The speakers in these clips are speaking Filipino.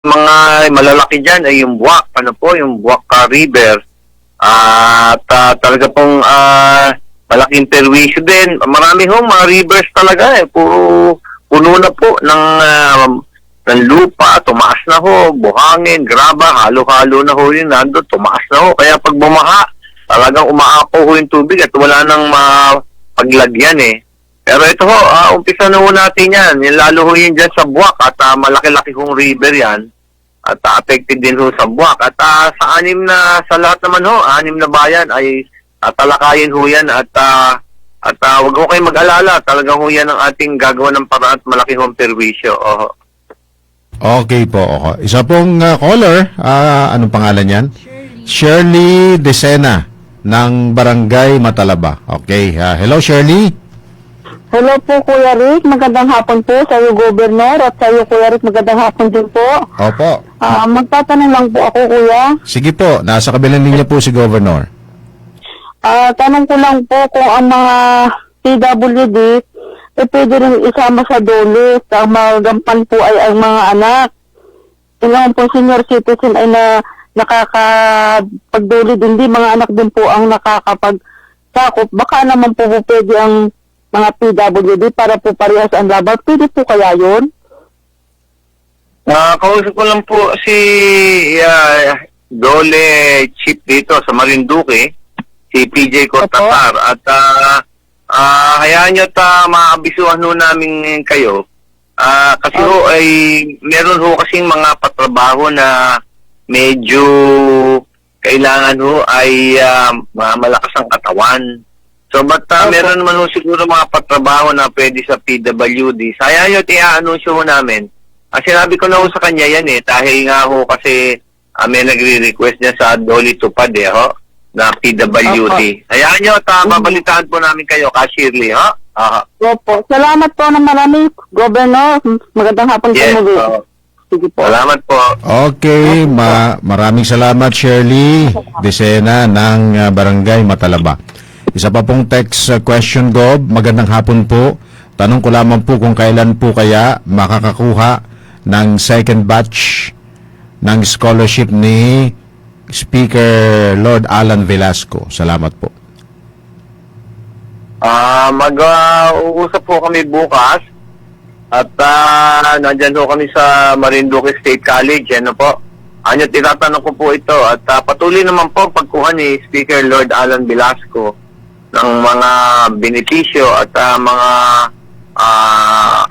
mga malalaki diyan ay yung Buwak, ano po, yung Buwak River. At talaga pong malaking perwisyo din. Marami hong mga rivers talaga puro puno na po ng lupa, tumaas na ho, buhangin, graba, halo-halo na ho yun nandun, tumaas na ho. Kaya pag bumaha, talagang umaapaw ho yung tubig at wala nang mapaglagyan Pero ito ho, umpisa na ho natin yan. Yung lalo ho yun dyan sa Buwak at malaki-laki hong river yan. At affected din ho sa Buwak. At sa lahat naman ho, 6 na bayan ay talakayin ho yan at wag ho kayong mag-alala. Talagang ho yan ang ating gagawa ng paraan at malaki hong perwisyo. Okay po. Okay. Isa pong caller, anong pangalan yan? Shirley Decena ng Barangay Matalaba. Okay. Hello, Shirley. Hello po, Kuya Rick. Magandang hapon po sa iyo, Governor. At sa iyo, Kuya Rick, magandang hapon din po. Opo. Magtatanong lang po ako, Kuya. Sige po. Nasa kabilang linya po si Governor. Tanong ko lang po kung ang mga PWD pwede rin isama sa DOLE. Ang magampan po ay ang mga anak. Ilang po senior citizen ay nakakapag-DOLE din. Di mga anak din po ang nakakapag-sakop. Baka naman po pwede ang mga PWD para po parehas ang laban. Pwede po kaya yun? Kausap ko lang po si Dole Chief dito sa Marinduque, si PJ Cortazar. At hayaan nyo maabisuhan ho namin kayo. Kasi ho ay meron ho kasing mga patrabaho na medyo kailangan ho ay malakas ang katawan. So, meron naman ho siguro mga patrabaho na pwede sa PWD. Sayang yun, i-anunsyo ho namin. Sinabi ko na ho sa kanya yan dahil nga ho kasi may nagre-request niya sa Dolly Tupad na PWD. Hayaan nyo, mabalitaan po namin kayo, Shirley, Opo. Salamat po ng marami, Governor. Magandang hapon po muli. Sige po. Salamat po. Okay, maraming salamat, Shirley Decena ng Barangay Matalaba. Isa pa pong text question, Gob. Magandang hapon po. Tanong ko lamang po kung kailan po kaya makakakuha ng second batch ng scholarship ni Speaker Lord Alan Velasco. Salamat po. Mag-uusap po kami bukas at nandyan po kami sa Marinduque State College. Ano po? Tinatanong ko po ito at patuloy naman po pagkuha ni Speaker Lord Alan Velasco ng mga benepisyo at mga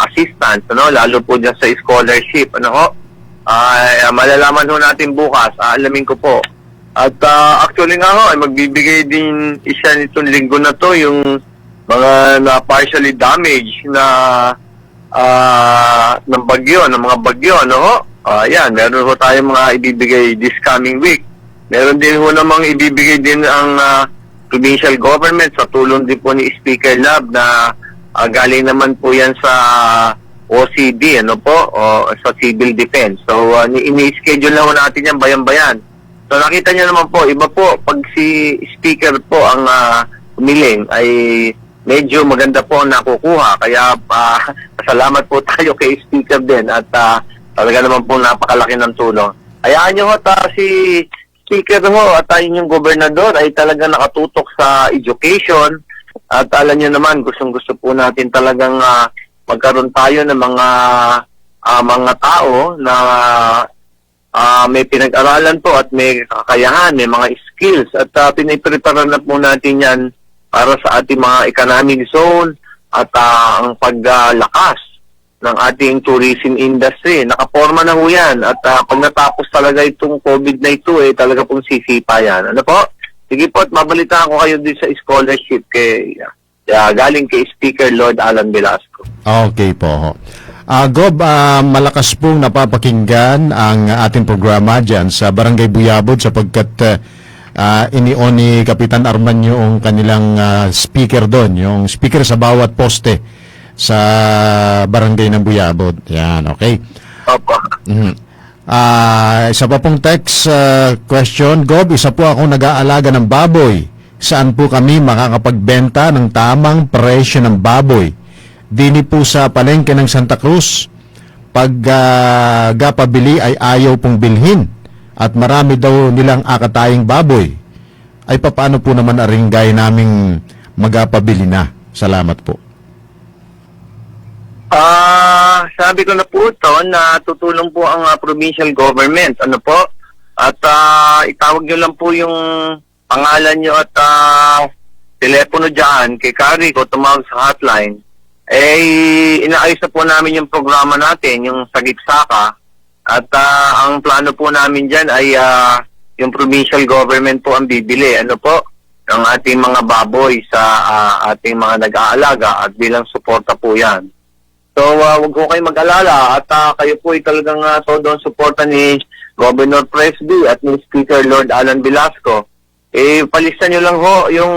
assistance, lalo po dyan sa scholarship, malalaman ho natin bukas, alamin ko po. At actually nga ho, ay magbibigay din isa nitong linggo na to yung mga na partially damaged na ng bagyo, ng mga bagyo, yan, meron ho tayong mga ibibigay this coming week. Meron din ho namang ibibigay din ang provincial government sa tulong din po ni Speaker Lab na galing naman po yan sa OCD, o sa Civil Defense. So, ini-schedule na ho natin yan bayan-bayan. So, nakita niyo naman po, iba po, pag si Speaker po ang umiling, ay medyo maganda po ang nakukuha. Kaya, salamat po tayo kay Speaker din at talaga naman po napakalaki ng tulong. Hayaan niyo ho, si Speaker ho at yung gobernador ay talagang nakatutok sa education at alam niyo naman gustong-gusto po natin talagang magkaroon tayo ng mga tao na may pinag-aralan po at may kakayahan, may mga skills at piniprepare na po natin yan para sa ating mga economic zone at ang paglakas ng ating tourism industry. Nakaporma na ho yan. At pag natapos talaga itong COVID na ito, talaga pong sisipa yan. Ano po? Sige po, at mabalitaan ko kayo din sa scholarship galing kay Speaker Lord Alan Velasco. Okay po. Gob, malakas pong napapakinggan ang ating programa dyan sa Barangay Buyabod sapagkat inion ni Kapitan Arman yung kanilang speaker doon, yung speaker sa bawat poste sa barangay ng Buyabod. Yan, okay. Opo. Isa pa pong text question, Gob, isa po akong nag-aalaga ng baboy. Saan po kami makakapagbenta ng tamang presyo ng baboy? Dini po sa palengke ng Santa Cruz. pag gapabili ay ayaw pong bilhin at marami daw nilang akataying baboy, ay papaano po naman aringgay naming magapabili na? Salamat po. Sabi ko na po ito na tutulong po ang provincial government. Ano po? At itawag nyo lang po yung pangalan nyo at telepono dyan kay Kari ko, tumawag sa hotline. Inaayos na po namin yung programa natin, yung Sagip Saka. At ang plano po namin dyan ay yung provincial government po ang bibili. Ano po? Ng ating mga baboy sa ating mga nag-aalaga at bilang suporta po yan. So, wag ko kayo mag-alala at kayo po ay talagang todo ang suporta ni Governor Presby at ni Speaker Lord Alan Velasco. Palista nyo lang ho yung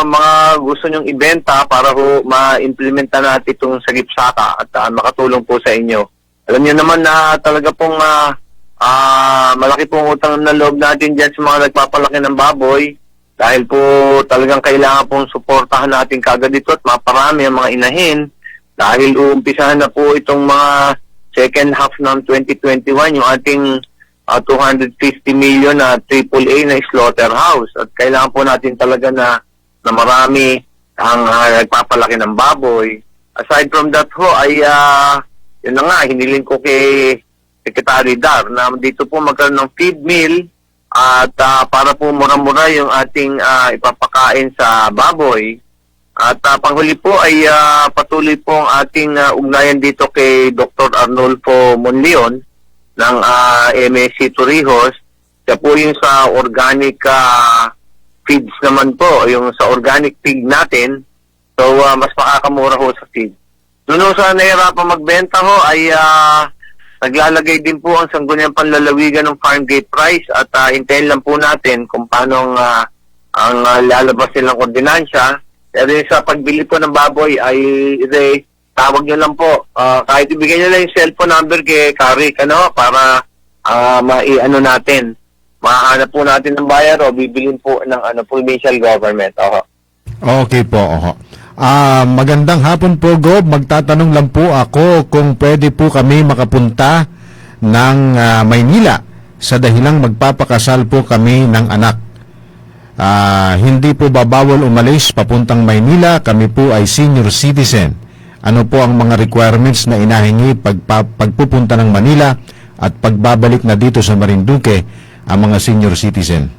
mga gusto nyong ibenta para ho ma-implementa natin itong Sagip Saka at makatulong po sa inyo. Alam niyo naman na talaga pong malaki pong utang na loob natin dyan sa mga nagpapalaki ng baboy dahil po talagang kailangan pong suportahan natin kagad ito at maparami ang mga inahin dahil uumpisahan na po itong mga second half ng 2021 yung ating 250 million na AAA na slaughterhouse at kailangan po natin talaga na marami ang nagpapalaki ng baboy. Aside from that ho ay yun na nga, hiniling ko kay Secretary Dar na dito po magkaroon ng feed mill at para po mura-mura yung ating ipapakain sa baboy. At panghuli po ay patuloy po ang ating ugnayan dito kay Dr. Arnolfo Monleon ng MSC Torrijos. Siya po yung sa organic feeds naman po, yung sa organic pig natin. So mas makakamura ho sa feed. Noon sa nahirapan magbenta ho ay naglalagay din po ang Sangguniang Panlalawigan ng farm gate price at hintayin lang po natin kung paano ang lalabas nilang ordinansya. Pero sa pagbili po ng baboy ay tawag nyo lang po. Kahit ibigay nyo lang yung cellphone number kay Karik para mai-ano natin. Mahanap po natin ng buyer o bibilin po ng provincial government. Okay po. Magandang hapon po, Gob. Magtatanong lang po ako kung pwede po kami makapunta ng Maynila sa dahilang magpapakasal po kami ng anak. Hindi po ba bawal umalis papuntang Maynila? Kami po ay senior citizen. Ano po ang mga requirements na inahingi pagpupunta ng Manila at pagbabalik na dito sa Marinduque ang mga senior citizen?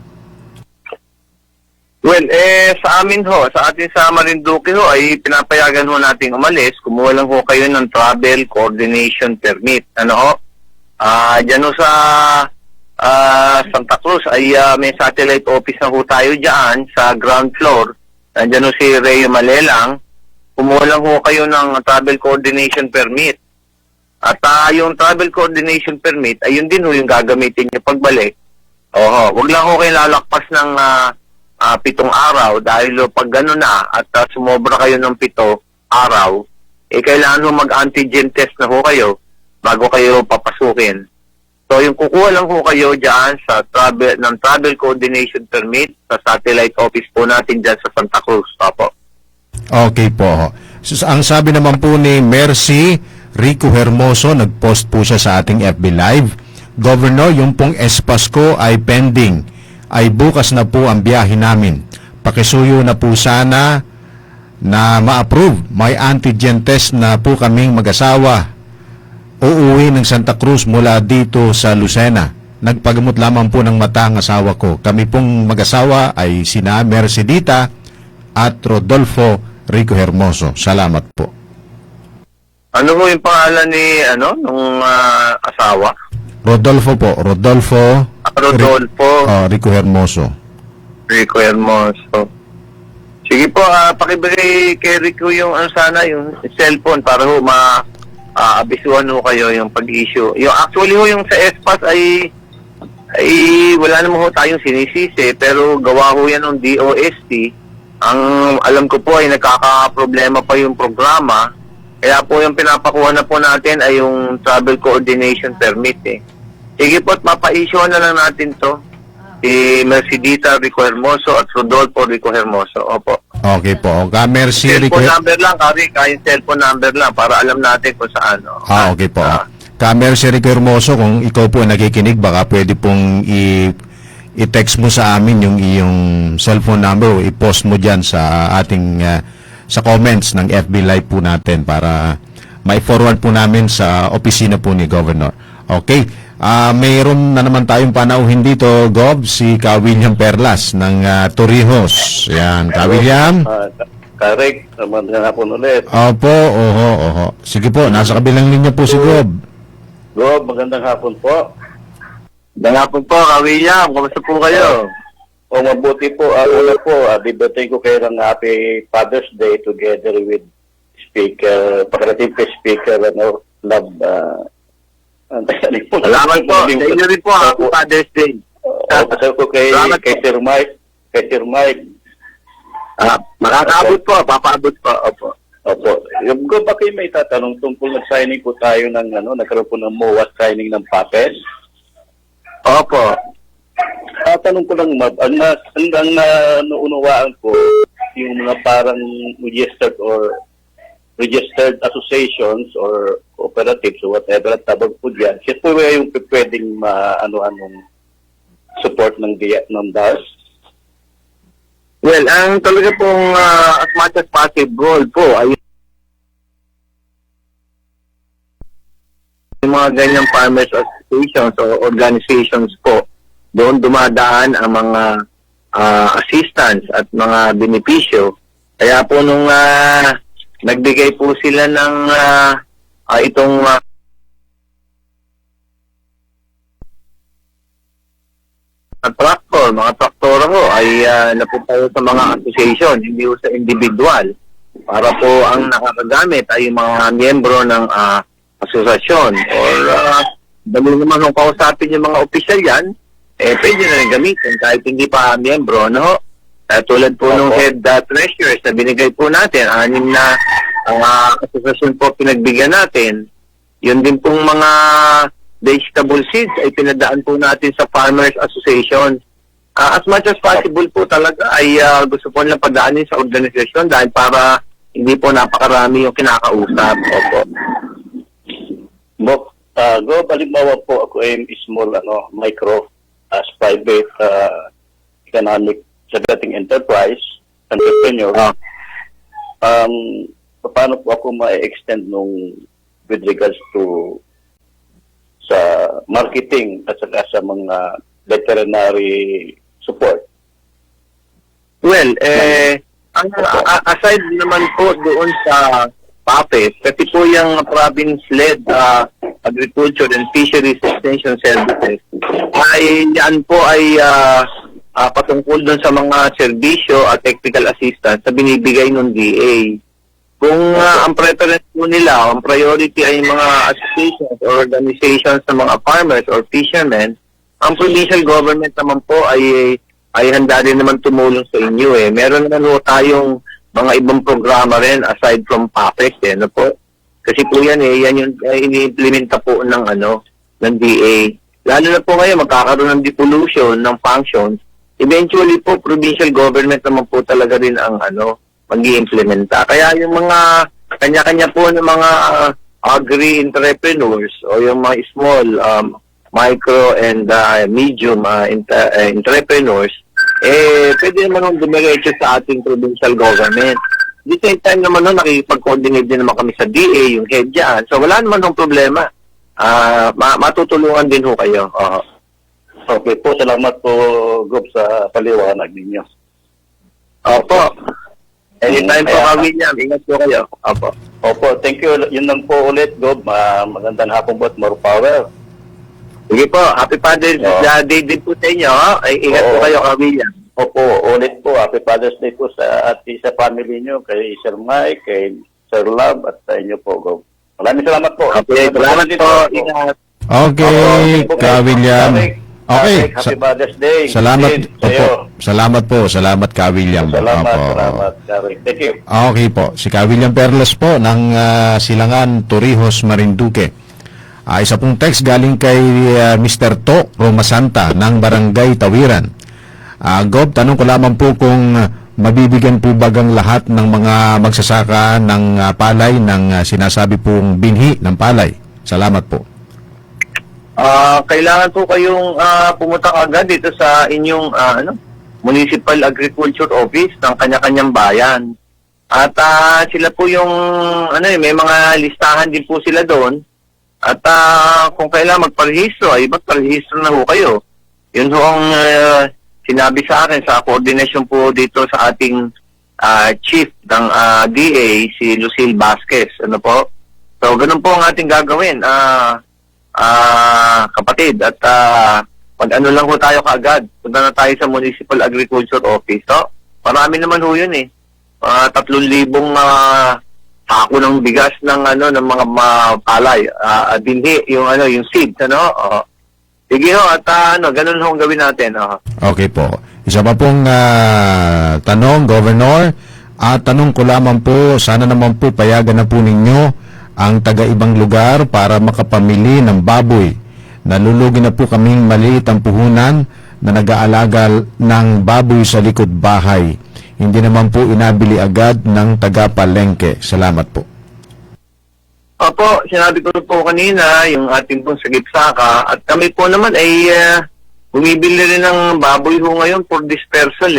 Well, sa amin ho, sa atin sa Marinduque ho, ay pinapayagan ho nating umalis. Kumuha lang ho kayo ng travel coordination permit. Dyan ho sa Santa Cruz ay may satellite office na ho tayo dyan sa ground floor. Dyan ho si Rey Malelang. Kumuha lang ho kayo ng travel coordination permit. At yung travel coordination permit, ay yun din ho yung gagamitin nyo pagbalik. Wag lang ho kayo lalakpas ng 7 araw dahil pag gano'n na at sumobra kayo ng 7 araw, kailangan ho mag-antigen test na ho kayo bago kayo papasukin. So yung kukuha lang ho kayo dyan sa travel coordination permit sa satellite office po natin dyan sa Santa Cruz. Opo. Okay po. Ang sabi naman po ni Mercy Rico Hermoso, nag-post po siya sa ating FB Live. Governor, yung pong Espasco ay pending. Ay bukas na po ang biyahe namin. Pakisuyo na po sana na ma-approve. May antigen test na po kaming mag-asawa. Uuwi ng Santa Cruz mula dito sa Lucena. Nagpagamot lamang po ng mata ang asawa ko. Kami pong mag-asawa ay sina Mercedita at Rodolfo Rico Hermoso. Salamat po. Ano ho yung pangalan ni nung asawa? Rodolfo po. Rodolfo Rico Hermoso. Rico Hermoso. Sige po, pakibigay kay Rico yung yung cellphone para ho abisuhan ho kayo yung pag-issue. Yung actually ho yung sa Espas ay wala naman ho tayong sinisisi pero gawa ho yan ng DOST. Ang alam ko po ay nagkaka-problema pa yung programa. Kaya po yung pinapakuha na po natin ay yung travel coordination permit Sige po at mapa-issue na lang natin to. Si Mercedita Rico Hermoso at Rodolfo Rico Hermoso. Opo. Okay po. Mercy Cellphone number lang, Kari, kahit cellphone number lang para alam natin kung saan. No? Okay po. Mercy Hermoso, kung ikaw po nakikinig, baka pwede pong i-text mo sa amin yung iyong cellphone number o i-post mo dyan sa ating sa comments ng FB Live po natin para mai-forward po namin sa opisina po ni Governor. Okay. Mayroon na naman tayong panauhin dito, Gov, si William Perlas ng Torrijos. Yan, William. Correct, magandang hapon ulit. Opo, oho. Sige po, nasa kabilang linya po si Gov. Gob, magandang hapon po. Dalapon po, William. Kumusta po kayo? O mabuti po, una po, bibigay ko kayo ng Happy Father's Day together with Pakarating Speaker, Love, Salamat po. Sa inyo rin po, Happy Father's Day. Pasal ko kay Sir Mike. Makakaabot po, papaabot po. Opo. Opo. Yung Gob, ba kayo may tatanong tungkol nag-signing po tayo ng, nagkaroon po ng MOA signing ng papel? Opo. Tanong ko lang, Mab, ang naunawaan ko, yung mga parang registered associations or cooperatives or whatever at tabag po dyan, siya po yung pwedeng ano-anong support ng DAS? Well, ang talaga pong as much as possible po ay yung mga ganyang farmers associations o organizations po, doon dumadaan ang mga assistance at mga benepisyo. Kaya po nung nagbigay po sila ng itong mga traktor ho ay napunta sa mga association, hindi ho sa individual. Para po ang nakakagamit ay yung mga miyembro ng asosasyon or dali naman kung kausapin yung mga opisyal yan, pwede na rin gamitin kahit hindi pa miyembro, no? Tulad po nung head treasurers na binigay po natin, 6 na asosasyon po pinagbigyan natin. Yun din pong mga vegetable seeds ay pinadaan po natin sa Farmers Association. As much as possible po talaga ay gusto po nilang padaanin sa organisasyon dahil para hindi po napakarami yung kinakausap. Opo. Go, balimbawa po ako ay small, micro, as private economic sagating enterprise, entrepreneur. Paano po ako ma-extend nung with regards to sa marketing at saka sa mga veterinary support? Well, aside naman po doon sa PAPES, kasi po yung province-led agriculture and fisheries extension services, ay yan po ay patungkol doon sa mga serbisyo at technical assistance na binibigay ng DA. Kung ang preference po nila, ang priority ay mga associations or organizations ng mga farmers or fishermen, ang provincial government naman po ay handa rin naman tumulong sa inyo. Meron naman po tayong mga ibang programa rin aside from PAPEX, no po? Kasi po yan yan yung ini-implementa po ng ng DA. Lalo na po ngayon magkakaroon ng depollution ng functions. Eventually po provincial government naman po talaga rin ang mag-i-implementa. Kaya yung mga kanya-kanya po ng mga agri-entrepreneurs o yung mga small, micro and medium entrepreneurs, pwede naman dumiretso sa ating provincial government. At the same time naman nakikipag-coordinate din naman kami sa DA, yung head dyan. So wala naman ng problema. Matutulungan din ho kayo. Okay po, salamat po, Gob, sa paliwanag ninyo. Opo. Anytime po, William. Ingat po kayo. Opo, thank you. Yun lang po ulit, Gob. Magandang hapon po at more power. Sige po. Happy Father's Day din po sa inyo. Ingat po kayo, William. Opo, ulit po. Happy Father's Day po sa family nyo, kay Sir Mike, kay Sir Love, at sa inyo po, Gob. Maraming salamat po. Okay, salamat po. Ingat. Okay, William. Okay. Happy Father's Day. Salamat po. Salamat William. Salamat. Thank you. Okay po. Si William Perlas po ng Silangan, Torrijos, Marinduque. Isa pong text galing kay Mr. To Romasanta ng Barangay Tawiran. Gob, tanong ko lamang po kung mabibigyan po bagang lahat ng mga magsasaka ng palay ng sinasabi pong binhi ng palay? Salamat po. Kailangan po kayong pumunta agad dito sa inyong Municipal Agriculture Office ng kanya-kanyang bayan. At sila po yung may mga listahan din po sila doon. At kung kailangan magparehistro ay magparehistro na ho kayo. Yun ho ang sinabi sa akin sa coordination po dito sa ating chief ng DA, si Lucille Vasquez. Ano po? So, ganun po ang ating gagawin, kapatid. At mag-ano lang ho tayo kaagad. Punta na tayo sa Municipal Agriculture Office. So, marami naman ho yun eh. 3,000 sako ng bigas ng ng mga palay, binhi, yung seeds, Sige ho, at ganun ho ang gawin natin. Okay po. Isa pa pong tanong, Governor. Tanong ko lamang po, sana naman po payagan na po ninyo ang taga-ibang lugar para makapamili ng baboy. Nalulugi na po kaming maliit ang puhunan na nag-aalaga ng baboy sa likod bahay. Hindi naman po inabili agad ng taga-palengke. Salamat po. Opo, sinabi ko po kanina, yung ating pong sagip-saka, at kami po naman ay bumibili rin ng baboy ho ngayon for dispersal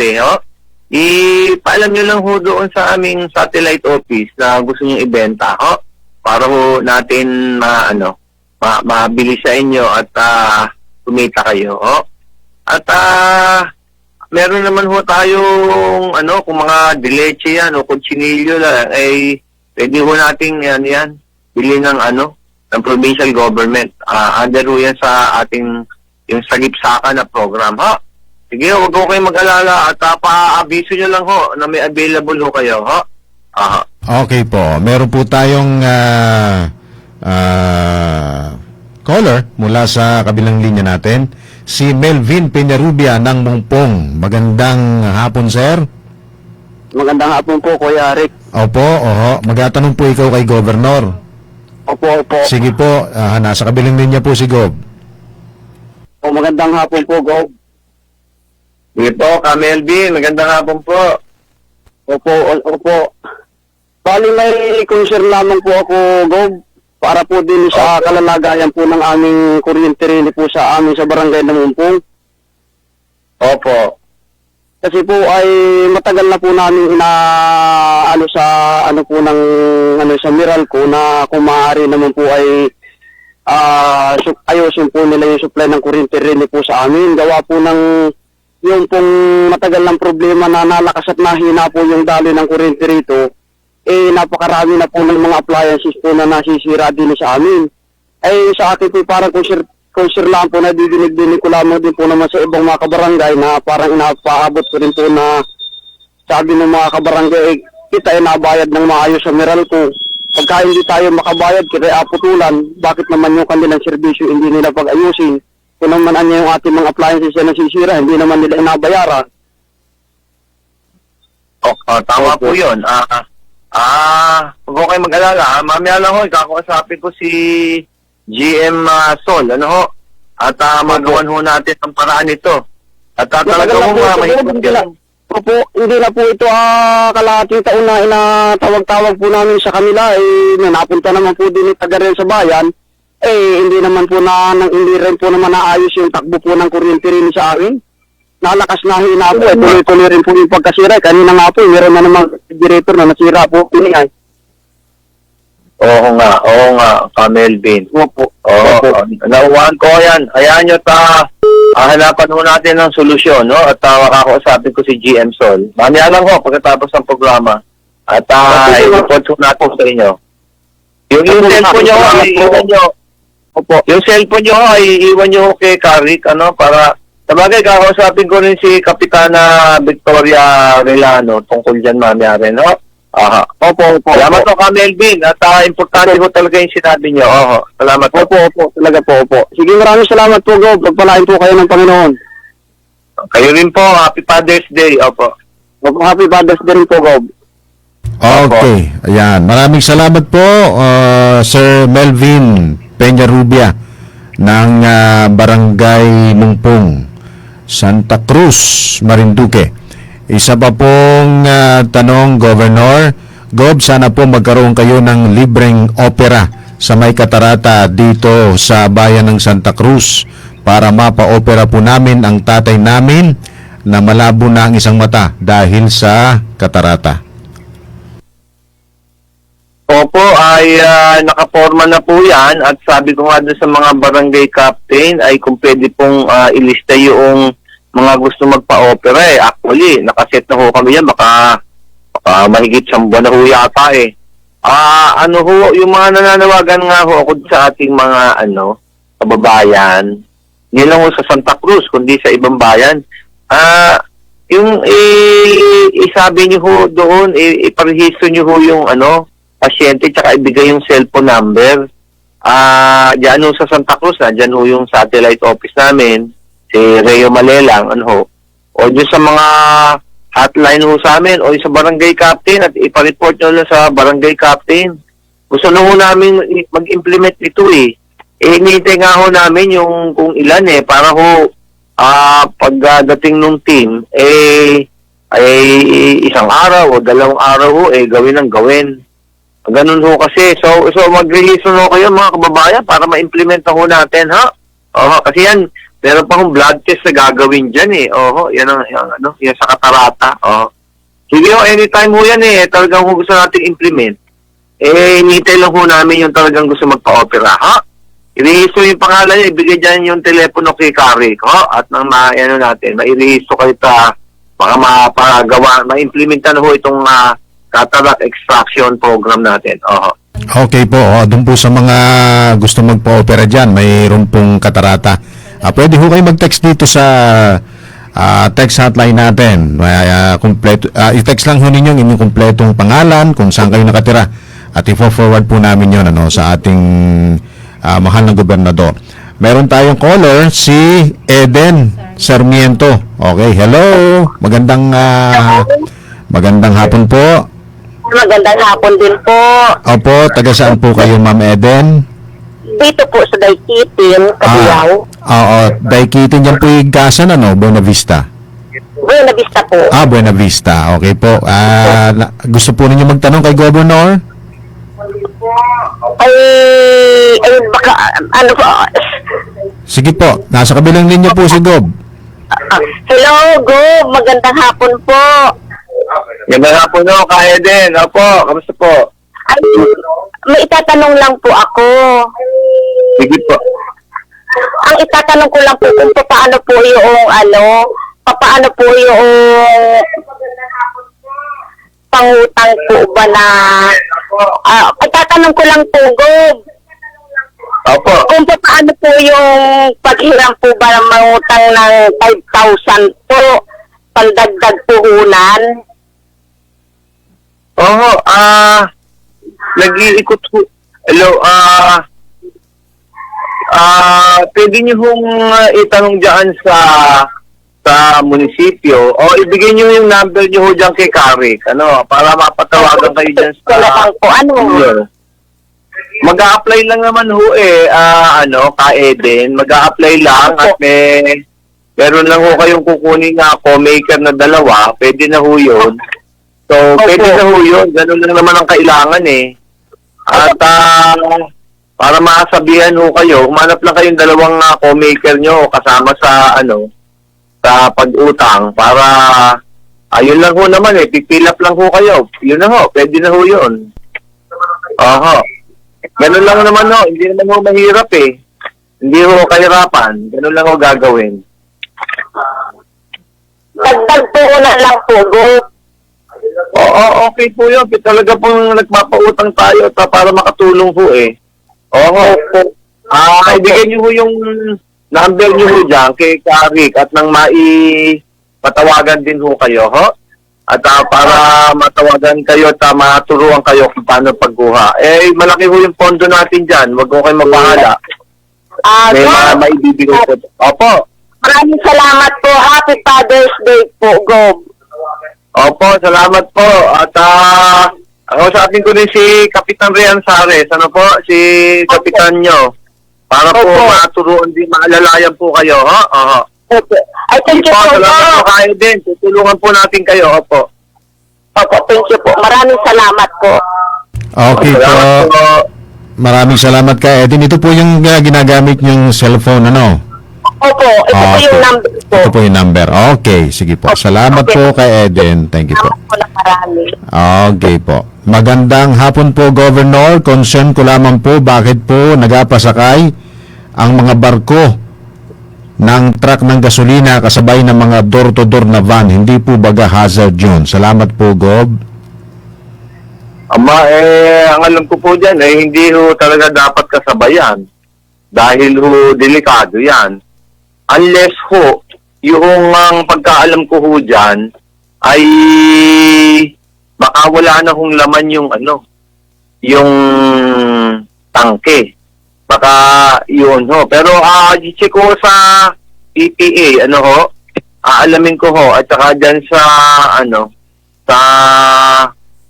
Ipaalam nyo lang ho doon sa aming satellite office na gusto nyo ibenta para ho natin mabili sa inyo at kumita kayo At meron naman ho tayong kung mga dileche yan o kutsinilyo ay pwede ho nating yan bili ng ng provincial government. Under ho yan sa ating yung sagip-saka na program Sige, huwag ho kayong mag-alala at pa-abiso nyo lang ho na may available ho kayo Okay po. Meron po tayong caller mula sa kabilang linya natin. Si Melvin Peñarubia ng Mungpong. Magandang hapon, sir. Magandang hapon po, Kuya Rick. Opo, magtatanong po ikaw kay Governor. Opo. Sige po, nasa kabilang linya po si Gov. Magandang hapon po, Gov. Sige po, Melvin, magandang hapon po. Opo. Bali, may concern lamang po ako, Gov, para po din sa kalalagayan po ng aming kuryente rin po sa amin sa barangay ng Mumpong. Opo. Kasi po ay matagal na po namin sa sa Meralco na kung maaari naman po ay ayusin po nila yung supply ng kuryente rin po sa amin. Gawa po ng yung pong matagal ng problema na nalakas at nahina po yung daloy ng kuryente rito, napakarami na po ng mga appliances po na nasisira din sa amin. Sa akin po parang concern lang po, nadidinig ko lamang din po naman sa ibang mga kabarangay na parang inapaabot ko rin po na sabi ng mga kabarangay, kita ay nabayad ng maayos sa Meralco. Pagka hindi tayo makabayad, kaya putulan, bakit naman yung kanilang serbisyo hindi nila pag-ayusin? Kung naman yung ating mga appliances na nasisira, hindi naman nila inabayaran. Tama po yun. Huwag ko kayo mag-alala. Mamaya lang ho, kakausapin ko si GM Sol, at magawan ho natin ang paraan nito. At talaga ho mahigit yan. Opo, hindi na po ito kalahating taon na inatawag-tawag po namin sa kanila. Napunta naman po din taga rin sa bayan. Hindi naman po hindi rin po naman naayos yung takbo po ng kuryente rin sa amin. Nalakas na hina po. Tuloy-tuloy rin po yung pagkasira. Kanina nga po, meron na namang generator na nasira po. Oo nga, Melvin. Opo. Nauwahan ko yan. Hayaan nyo hanapan ho natin ng solusyon, At makakausapin ko si GM Sol. Mamaya lang ho, pagkatapos ng programa. At i-report ho natin sa inyo. Yung cellphone nyo, iiwan nyo. Opo. Yung cellphone nyo, iiwan nyo kay Karik, para sabagay, kakausapin ko rin si Kapitana Victoria Relano tungkol dyan mamaya rin, Opo. Salamat po ka, Melvin. At importante ko talaga yung sinabi nyo. Salamat po. Opo. Talaga po. Sige, maraming salamat po, Gob. Pagpalain po kayo ng Panginoon. Kayo rin po. Happy Father's Day. Opo. Happy Father's Day rin po, Gob. Okay. Ayan. Maraming salamat po, Sir Melvin Peñarubia ng Barangay Mungpong, Santa Cruz, Marinduque. Isa pa pong tanong, Governor. Gob, sana po magkaroon kayo ng libreng opera sa may Katarata dito sa bayan ng Santa Cruz para mapa-opera po namin ang tatay namin na malabo na ang isang mata dahil sa katarata. Opo, ay nakaporma na po yan at sabi ko nga doon sa mga barangay captain ay kung pwede pong ilista yung mga gusto magpa-opera eh. Actually, nakaset na ho kami yan, baka mahigit 1 buwan na ho yata eh. Ano ho, yung mga nananawagan nga ho ako sa ating mga kababayan, hindi lang ho sa Santa Cruz, kundi sa ibang bayan. Yung isabi niyo ho doon, iparehistro niyo ho yung pasyente tsaka ibigay yung cellphone number. Diyan ho sa Santa Cruz, diyan ho yung satellite office namin, si Reo Malelang, o dyan sa mga hotline ho sa amin, o sa barangay captain, at ipareport nyo lang sa barangay captain. Gusto na ho namin mag-implement ito eh. Hinihintay nga ho namin yung kung ilan para ho pagdating nung team, ay 1 araw o 2 araw ho, gawin ang gawin. Ganun ho kasi. So mag-release ho kayo mga kababayan para ma-implement ho natin, ha? Kasi yan, meron pa hong blood test na gagawin dyan eh. Yan yan sa Katarata. Sige ho, anytime ho yan talagang kung gusto natin implement. Hinihintay lang ho namin yung talagang gusto magpa-opera, ha? I-rehistro yung pangalan niya, ibigay dyan yung telepono kay Karik, at nang natin, ma-rehistro kayo baka ma-implementan ho itong cataract extraction program natin. Okay po, doon po sa mga gusto magpa-opera dyan, mayroon pong katarata. Pwede ho kayo mag-text dito sa text hotline natin. I-text lang ho ninyo inyong kumpletong pangalan, kung saan kayo nakatira. At i-forward po namin yun sa ating mahal na gobernador. Meron tayong caller, si Eden Sarmiento. Okay, hello. Magandang hapon po. Magandang hapon din po. Opo, taga saan po kayo, Ma'am Eden? Dito po sa Daikitin, Kabiyaw. Oo, Daikitin yan po yung gasan, Buena Vista. Buena Vista po. Buena Vista. Okay po. Gusto po ninyo magtanong kay Governor? Ay, baka, po. Sige po, nasa kabilang linya po si Gob. Hello, Gob. Magandang hapon po. Magandang hapon ho, kaya din. Opo, kamusta po? Ay, may itatanong lang po ako. Sige po. Ang itatanong ko lang po kung paano po yung pangutang po ba na itatanong ko lang po, Gob. Opo. Kung paano po yung paghiram po ba ng mangutang ng 5,000 po pandagdag puhunan? Nag-iikot ho. Hello, pwede niyo hong itanong dyan sa munisipyo o ibigay niyo yung number niyo ho dyan kay Karik, para mapatawagan kayo dyan sa... Mag-a-apply lang naman ho ka Eden, mag-a-apply lang at meron lang ho kayong kukunin na co-maker na 2, pwede na ho yun. So, pwede na ho yun, ganun lang naman ang kailangan At para maasabihan ho kayo, umanap lang kayong 2 co-maker nyo kasama sa sa pag-utang para ayun lang ho naman pipilap lang ho kayo. Yun na ho, pwede na ho yun. Ganun lang naman ho, hindi naman ho mahirap Hindi ho kahirapan, ganun lang ho gagawin. Dagdag puhunan lang po, Gob. Oo, okay po yun. Talaga pong nagpapautang tayo para makatulong po ibigay niyo ho yung number niyo ho dyan kay Karik at nang matawagan din ho kayo, At para matawagan kayo at maturuan kayo kung paano pagkuha. Malaki ho yung pondo natin dyan. Huwag ko kayo mabahala. May maibibigay ko. Opo. Maraming salamat po. Happy Father's Day po, Gob. Opo, salamat po. At kausapin ko din si Kapitan Rian Sares. Si Kapitan nyo. Para po maturuan din, maalalayan po kayo, Okay. Ay, thank you Po, po. salamat po kayo din. Tutulungan po natin kayo. Opo. Opo, thank you po. Maraming salamat po. Okay po. Salamat po. Maraming salamat kay Eden. Ito po yung ginagamit yung cellphone, ano? Opo, ito po yung number po. Ito po yung number. Okay, sige po. Salamat Okay. po kay Eden. Thank you po. Salamat po na marami. Okay po. Magandang hapon po, Governor. Concern ko lamang po bakit po nagapasakay ang mga barko ng truck ng gasolina kasabay ng mga door-to-door na van. Hindi po baga hazard yun. Salamat po, Gov. Ang alam ko po dyan, hindi ho talaga dapat kasabayan. Dahil ho, delikado yan. Unless ho, yung ang pagkaalam ko ho dyan, ay baka wala na hong laman yung yung tangke. Baka yun ho. Pero i-check ko sa PPA, aalamin ko ho, at saka dyan sa, sa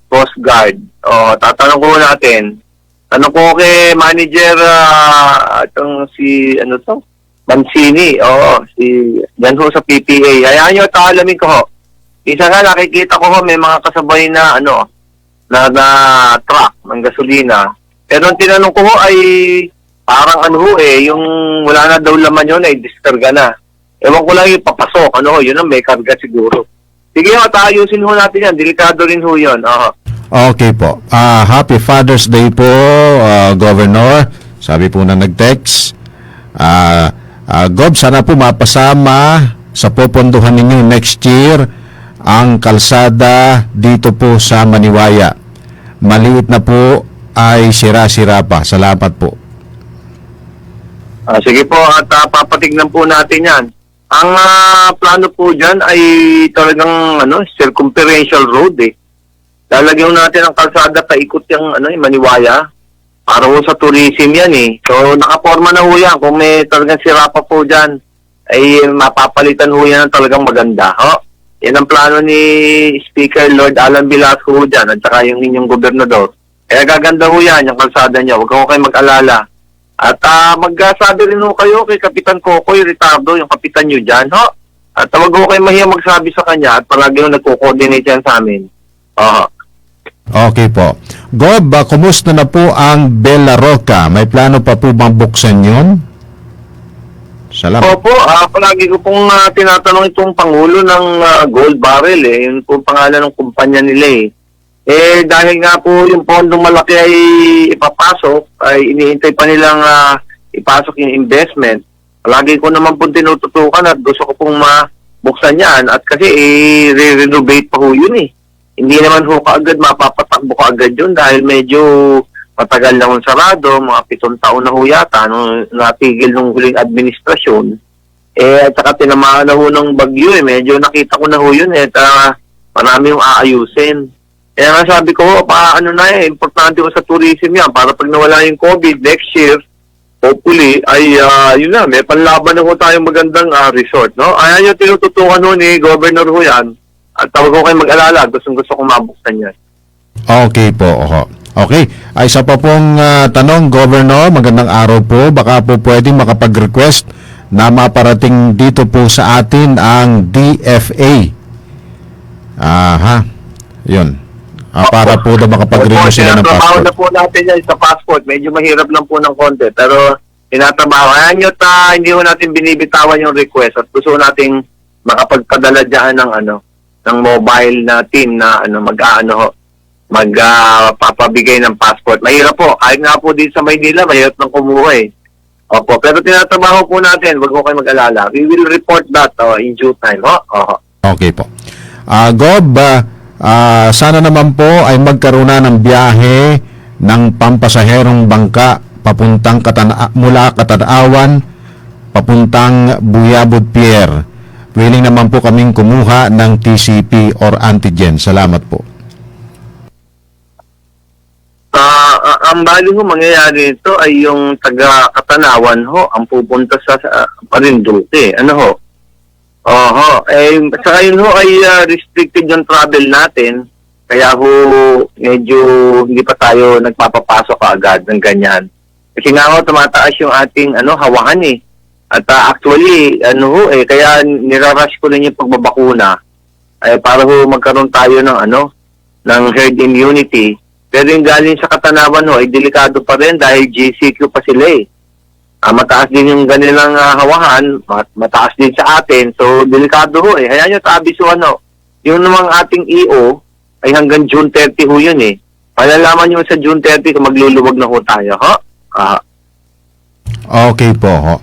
Coast Guard. O, tatanong ko natin. Tanong ko kay manager, itong si, Mancini. Oo, dyan ho sa PPA. Hayaan nyo, taalamin ko ho. Isa nga, nakikita ko ho, may mga kasabay na, na truck ng gasolina. Pero ang tinanong ko ho ay, parang yung wala na daw laman yun, ay diskarga na. Ewan ko lang yung papasok, yun ang may karga siguro. Sige ho, taayusin ho natin yan. Delikado rin ho yun. Okay po. Happy Father's Day po, Governor. Sabi po na nag-text. Gov, sana po mapasama sa popondohan ninyo next year ang kalsada dito po sa Maniwaya. Maliit na po ay sira-sira pa. Salamat po. Sige po, at papatignan po natin yan. Ang plano po dyan ay talagang circumferential road Lalagyan natin ang kalsada paikot yung Maniwaya. Para ho sa tourism yan So nakaporma na ho yan. Kung may talagang sira pa po dyan, ay mapapalitan ho yan ng talagang maganda. Yan ang plano ni Speaker Lord Alan Velasco ho dyan at saka yung inyong gobernador. Kaya gaganda ho yan, yung kalsada niya. Huwag ko kayo mag-alala. At magsabi rin ho kayo kay Kapitan Kokoy Ricardo, yung kapitan nyo dyan. At huwag ko kayo mahiya magsabi sa kanya at palagi ho nagko-coordinate yan sa amin. Okay po. Gov, kumusta na po ang Bella Roca? May plano pa po bang buksan yun? Salamat. Opo, palagi ko pong tinatanong itong Pangulo ng Gold Barrel Yun po pangalan ng kumpanya nila dahil nga po yung pondong malaki ay ipapasok, ay iniintay pa nilang ipasok yung investment. Palagi ko naman po tinututukan at gusto ko pong mabuksan yan at kasi re-renovate pa ho yun Hindi naman ho kaagad mapapatakbo kaagad yun dahil medyo matagal na hong sarado, mga 7 taon na ho yata nung natigil nung huling administrasyon. At saka tinamaan na ho ng bagyo medyo nakita ko na ho yun at marami yung aayusin. Kaya nga sabi ko, importante ho sa tourism yan para pag nawala yung COVID next year, hopefully, ay yun na, may panlaban na ho tayong magandang resort, Ayan yung tinututukan ho ni Governor ho yan. At tawag ko kayo mag-alala, gusto ko mabuksan yan. Okay po. Okay. Ay, isa pa pong tanong, Governor, magandang araw po. Baka po pwedeng makapag-request na maparating dito po sa atin ang DFA. Yun. Para po na makapag-renew sila ng Tinatrabaho passport. na po natin yan sa passport. Medyo mahirap lang po ng konti. Pero tinatrabaho. Ayan yun, hindi ko natin binibitawan yung request at gusto nating makapagpadala dyan ng mobile na team na magpapabigay ng passport. Mahirap po. Kahit nga po dito sa Maynila, mahirap nang kumuha Opo, pero tinatrabaho po natin. Huwag ko kayo mag-alala. We will report that in due time. Okay po. Gob, sana naman po ay magkaroon na ng biyahe ng pampasaherong bangka papuntang mula Katanawan papuntang Buyabod Pier. Willing naman po kaming kumuha ng TCP or antigen. Salamat po. Ang bali ho mangyayari ito ay yung taga Katanawan ang pupunta sa Marinduque. Saka yun ay restricted yung travel natin. Kaya medyo hindi pa tayo nagpapapasok agad ng ganyan. Kasi nga tumataas yung ating hawakan At actually, ano ho, kaya nirarush ko rin yung pagbabakuna para ho magkaroon tayo ng ng herd immunity. Pero yung galing sa Katanawan ho, ay delikado pa rin dahil GCQ pa sila eh. Mataas din yung ganilang hawahan, mataas din sa atin. So, delikado ho eh. Hayaan nyo taabisuhan ho. Yung namang ating EO ay hanggang June 30 ho yun eh. Malalaman nyo sa June 30 kung magluluwag na ho tayo, ho? Okay po, ho.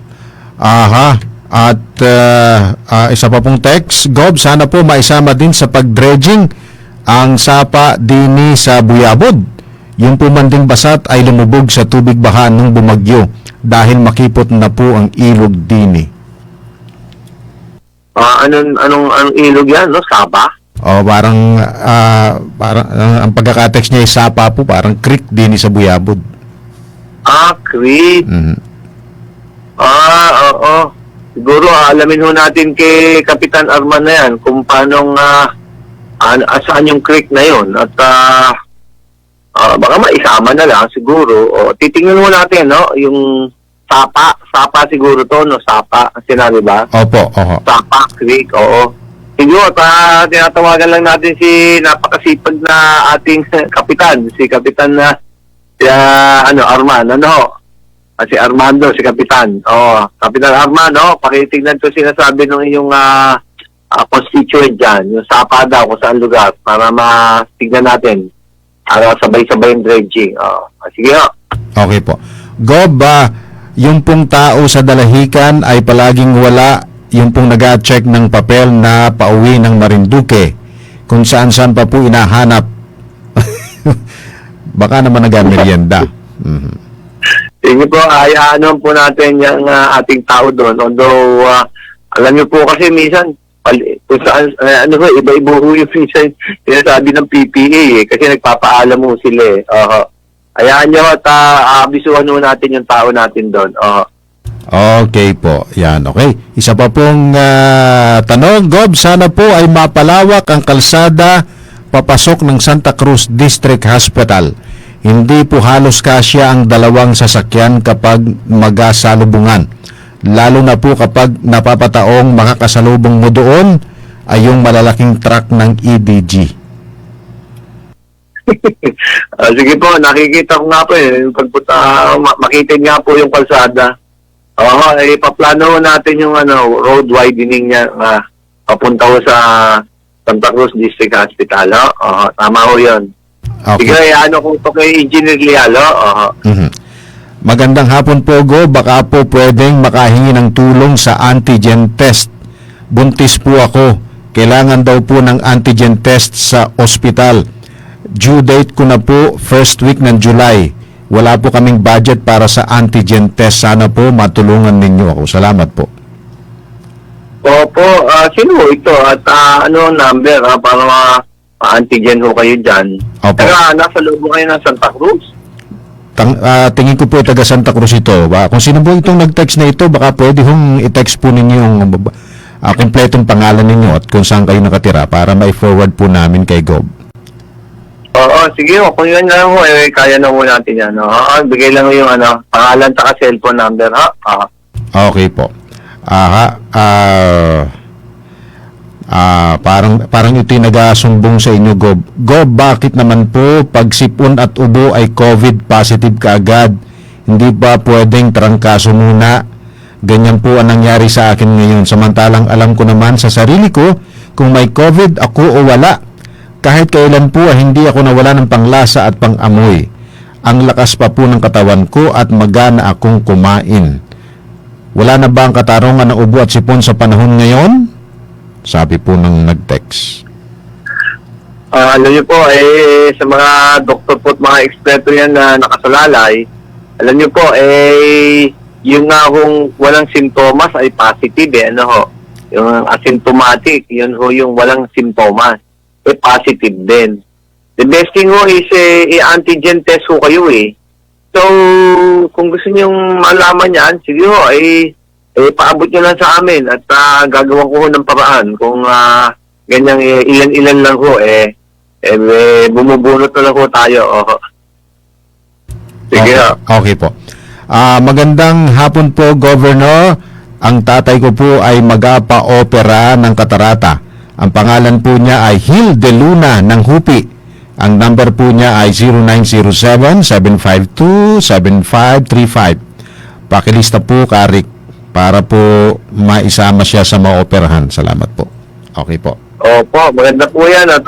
Aha. At isa pa pong text, Gob, sana po maisama din sa pag-dredging ang sapa dini sa Buyabod. Yung pumanding basat ay lumubog sa tubig baha nung bumagyo dahil makipot na po ang ilog dini. Anong ilog yan, no? Saba? O parang ang pagkaka-text niya ay sapa po, parang creek dini sa Buyabod. Creek. Mhm. Oo. Siguro alamin ho natin kay Kapitan Arman na yan kung paanong saan yung creek na yon at baka maisama na lang siguro. O, titingnan mo natin, no? Yung Sapa siguro to, no? Sapa, sinabi ba? Opo, oho. Sapa Creek, oo. Siguro, tinatawagan lang natin si napakasipag na ating kapitan, si Kapitan na Arman, si Armando, si Kapitan. Kapitan Arman, pakitignan ko sinasabi ng iyong constituent dyan, yung Sapa daw kung saan lugar, para matignan natin. Sabay-sabay yung dredging. Sige ho. Okay po. Gob, yung pong tao sa Dalahican ay palaging wala, yung pong nag-check ng papel na pauwi ng Marinduque, kung saan-saan pa po inahanap. Baka naman nag-merienda. Mhm. Sige po, hayaan po natin yung ating tao doon. Although, alam niyo po kasi minsan, kung saan, iba-iba ho yung minsan sinasabi ng PPA kasi nagpapaalam mo sila eh. Hayaan niyo at abisuhan ho natin yung tao natin doon. Okay po. Yan, okay. Isa pa pong tanong, Gob, sana po ay mapalawak ang kalsada papasok ng Santa Cruz District Hospital. Hindi po halos kasya ang dalawang sasakyan kapag magkasalubungan. Lalo na po kapag napapataong makakasalubong mo doon ay yung malalaking truck ng EDG. Sige po, nakikita ko nga po pagpunta, makitid nga po yung kalsada. Ipaplano natin yung road widening niya papunta ko sa Santa Cruz District Hospital. Tama ho yun. Okay. Sige, ko ito kay Engineer Lialo. Mhm. Magandang hapon po, Go. Baka po pwedeng makahingi ng tulong sa antigen test. Buntis po ako. Kailangan daw po ng antigen test sa ospital. Due date ko na po first week ng July. Wala po kaming budget para sa antigen test. Sana po matulungan ninyo ako. Salamat po. Opo, sino ho ito? At ano number para antigen ho kayo dyan? Opo. Teka, nasa loob kayo ng Santa Cruz? Tingin ko po taga Santa Cruz ito. Kung sino po itong nag-text na ito, baka pwede hong i-text po ninyo yung kompletong pangalan ninyo at kung saan kayo nakatira para ma-forward po namin kay Gob. Oo, sige ho. Kung yun lang ho, kaya na ho natin yan. Bigay lang ho yung pangalan at cellphone number. Okay po. Parang ito'y nagasumbong sa inyo, Gob. Gob, bakit naman po pag sipon at ubo ay COVID positive kaagad? Hindi ba pwedeng trangkaso muna? Ganyan po ang nangyari sa akin ngayon. Samantalang alam ko naman sa sarili ko kung may COVID ako o wala. Kahit kailan po hindi ako nawala ng panglasa at pangamoy. Ang lakas pa po ng katawan ko at magana akong kumain. Wala na ba ang katarungan ng ubo at sipon sa panahon ngayon? Sabi po ng nag-text. Alam niyo po, sa mga doktor po at mga eksperto yan na nakasalalay, alam niyo po, yung nga kung walang simptomas ay positive Yung asymptomatic, yun ho yung walang simptomas, positive din. The best thing ho is i-antigen test ho kayo So, kung gusto niyong malaman yan, sige ho, paabot nyo lang sa amin at gagawan ko ng paraan. Kung ganyang ilan-ilan lang ho, bumubunot na lang ho tayo. Sige ho. Okay po. Magandang hapon po, Governor. Ang tatay ko po ay magapa-opera ng katarata. Ang pangalan po niya ay Hil de Luna ng Hupi. Ang number po niya ay 0907-752-7535. Pakilista po, Karik, para po maisama siya sa maoperahan. Salamat po. Okay po. Opo, maganda po yan at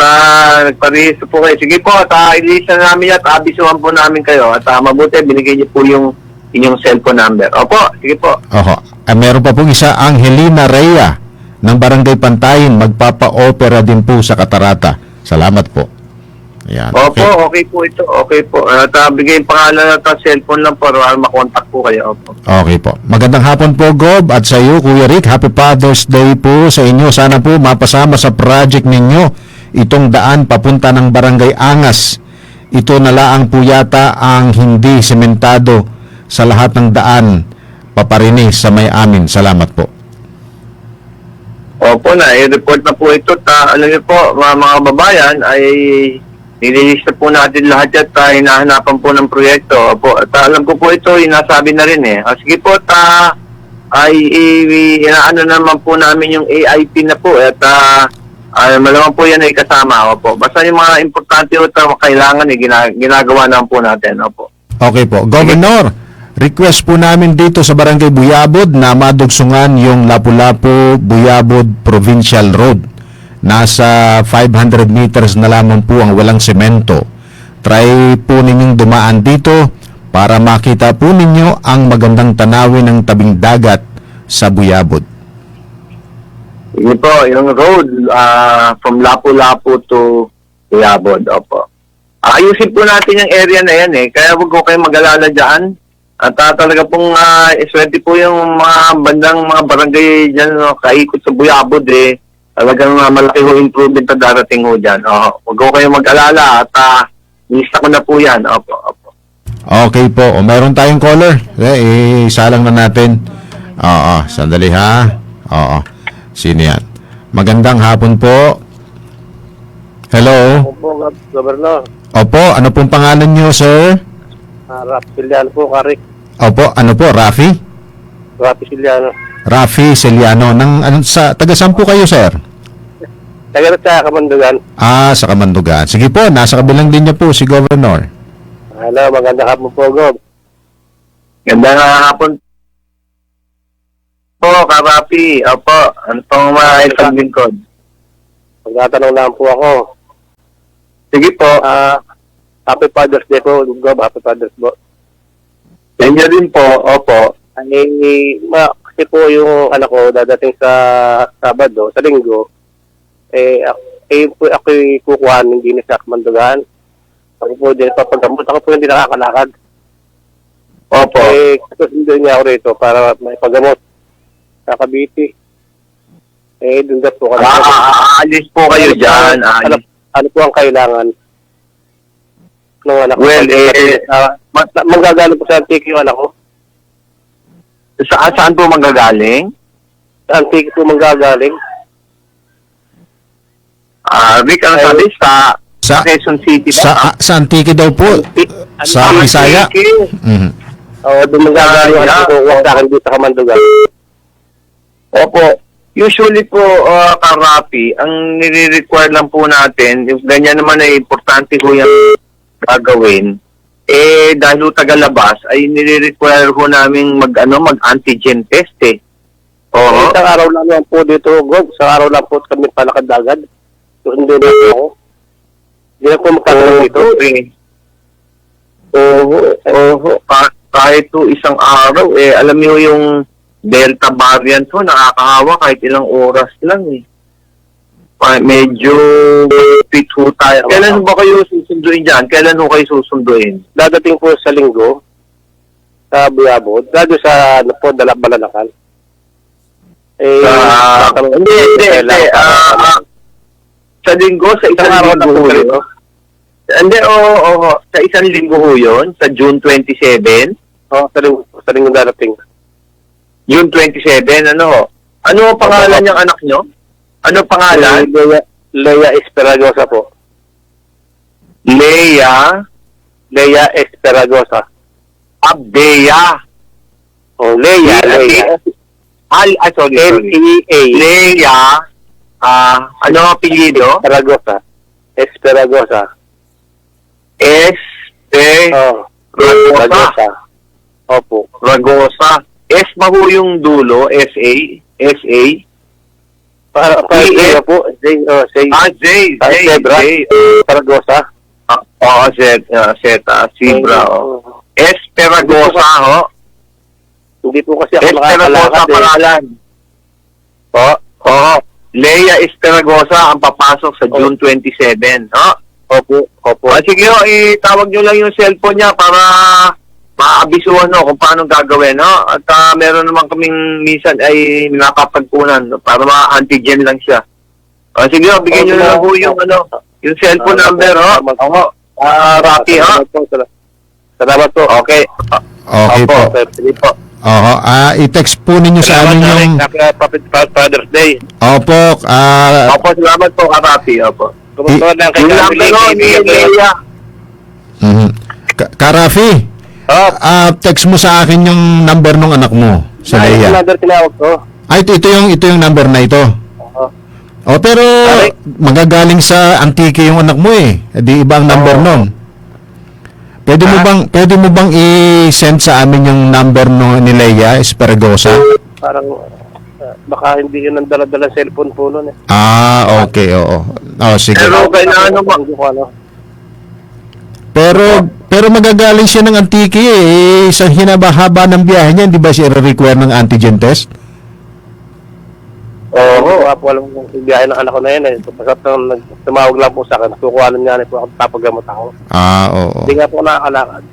nagparehistro po kayo. Sige po, at ilista namin at abisuhan po namin kayo at mabuti binigay niyo po yung inyong cellphone number. Opo, sige po. Oho. Meron pa pong isa, Angelina Rhea ng Barangay Pantayin. Magpapa-opera din po sa katarata. Salamat po. Ayan. Opo, okay po ito. Okay po. At bigay yung pangalan at cellphone lang po para makontak po kayo. Opo. Okay po. Magandang hapon po, Gob. At sa iyo, Kuya Rick, Happy Father's Day po sa inyo. Sana po mapasama sa project ninyo itong daan papunta ng Barangay Angas. Ito na laang po yata ang hindi sementado sa lahat ng daan paparinig sa may amin. Salamat po. Opo na, i-report na po ito. Alam niyo po, mga babayan, ay nililista po natin lahat at hinahanapan po ng proyekto. Opo, at alam ko po ito, inasabi na rin eh. Sige po, inaano naman po namin yung AIP na po at malamang po yan ay kasama. Opo, basta yung mga importante o kailangan ginagawa naman po natin. Opo. Okay po. Governor, request po namin dito sa Barangay Buyabod na madugsungan yung Lapu-Lapu Buyabod Provincial Road. Nasa 500 meters na lamang po ang walang semento. Try po ninyong dumaan dito para makita po ninyo ang magandang tanawin ng tabing dagat sa Buyabod. Yun po, yung road from Lapu-Lapu to Buyabod. Opo. Ayusin po natin yung area na yan eh. Kaya huwag ko kayong mag-alala dyan. At talaga pong iswerte po yung mga bandang mga barangay dyan, kaikot sa Buyabod eh. Talagang malaki ho improvement na darating ho dyan. Huwag ko kayong mag-alala at nilista ko na po yan. Opo, opo. Okay po. O, mayroon tayong caller. Isa lang na natin. Oo, sandali ha. Oo. Sino yan? Magandang hapon po. Hello. Opo, Governor. Opo, ano pong pangalan nyo, sir? Rafi Siliano po, Karik. Opo, ano po, Rafi? Rafi Siliano. Rafi Siliano. Taga saan po kayo, sir? Taga sa Kamandugan. Sa Kamandugan. Sige po, nasa kabilang linya po si Governor. Hello, magandang hapon po, Gov. Ganda nga hapon po, Karapi. Opo, ano pong mga itaglingkod? Magtatanong lang po ako. Sige po. Happy Father's Day po, Gov. Happy Father's Day po. Kanya din po, opo. Kasi po yung anak ko dadating sa Sabado, sa Linggo, ako kukuhanin din sa Kamandugan. Ako po din, papagamot ako po hindi nakakalakad. Opo. Susunduin niya ako rito para may pagamot sa Cavite. Doon na po. Aalis po kayo dyan. Ano po ang kailangan ng anak ko? Well, manggagaling po sa Antique yung anak ko. Saan po manggagaling? Sa Antique po manggagaling. Rick, ang sabi sa Quezon City ba? Sa Antique daw po. Sa Bisaya. Mhm. Doon manggagaling yung anak ko. Huwag sa akin dito sa Kamandugan. Opo. Usually po, Karapi, ang nire-require lang po natin, yung ganyan naman ay importante po yung gagawin, dahil ho tagalabas, ay nire-require ho namin mag-antigen test eh. Oo. Isang araw lang yan po dito, Gov. Isang araw lang po kami palakad-agad. So, hindi na po ako. Hindi na po magkakaroon dito. Kahit po isang araw, alam niyo yung Delta variant po, nakakahawa kahit ilang oras lang eh. Medyo fit ho tayo. Kailan ba kayo susunduin dyan? Kailan ho kayo susunduin? Dadating po sa Linggo, sa Buyabod, dado sa Balanakan. Hindi. Sa Linggo, sa isang linggo ho yun. Hindi, sa isang linggo ho yun, sa June 27. Sa Linggo dadating. June 27, ano ang pangalan niyang anak nyo? Ano pangalan? Lea Esperagosa po. Lea Esperagosa. Abdea. Lea. Sorry. Lea. Leia, ano ang apelyido? Esperagosa. Ragosa. Ragosa. Opo. Ragosa. S ba ho yung dulo? S-A? S-A? Para P.A. po. J. Zebra. Zaragoza. Oo, Zeta. Zebra. Esperagosa, ho? Hindi po kasi ako Esperagosa nakakalakad eh. pangalan. Oo. Leia Esperagosa ang papasok sa June 27, no? Opo. Sige ho, itawag nyo lang yung cellphone niya para maabisuhan no, kung paano gagawin, no? At meron naman kaming minsan ay napapagpunan no, para ma-antigen lang siya. Sige ho, bigyan nyo lang ho yung, yung cellphone number, ho? Oo. Rocky, ho? Salamat po. Okay. Okay po. Sige po. Oo, i-text po ninyo sa amin yung... Father's Day. Opo, Opo, salamat po, Rocky. Opo. Kumusta na kay Yung number ho, ni Leia. Karafi, text mo sa akin yung number ng anak mo sa Leia. Another tinawag ko. Ito yung number na ito. Oh, pero magagaling sa Antique yung anak mo eh. Di iba ang number nun. Pwede mo bang i-send sa amin yung number no ni Leia Esperagosa? Parang baka hindi yun ang dala-dala cellphone po nun eh. Okay, oo. Oh, sige. Pero kailangan Pero magagaling siya ng Antique eh. Isang hinaba-haba ng biyahe niya, hindi ba siya i-require ng antigen test? Oo, po alam kung biyahe ng anak ko na yun eh. Basta tumawag lang po sa akin. Kukuhanan nga po ako, papagamot ako. Oo. Hindi nga po nakakalakad.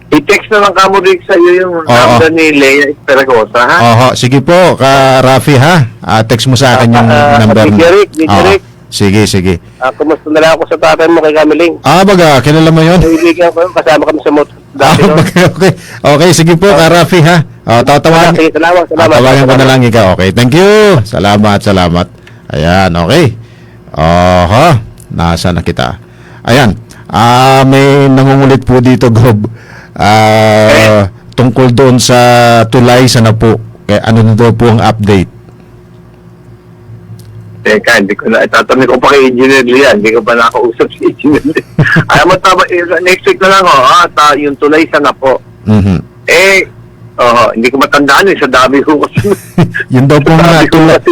I-text na lang kamo rin sa iyo yung number ni Leia Esperagosa, ha? Oho, sige po, Rafi ha. Text mo sa akin yung number. DJ Rick. Sige. Kumusta na lang ako sa tatay mo kay Kamiling. Baga, kilala mo yun? Kaibigan ko yun, kasama kami sa motor. Dati nun. Okay, sige po, Rafi ha. Tatawagin. Sige, salamat. Tawagan ko na lang ikaw. Okay, thank you. Salamat. Ayan, okay. Nasa na kita. Ayan. May nangungulit po dito, Gob. Tungkol doon sa tulay sa Napo. Kaya ano na daw po ang update? Teka, hindi ko na, itatanong ko pa kay Engineer Lian, hindi ko pa nakausap si Engineer Lian. Ay, next week na lang, at yung tulay sa Napo. Mhm. Hindi ko matandaan sa dami ko kasi. Yun daw pong tulay,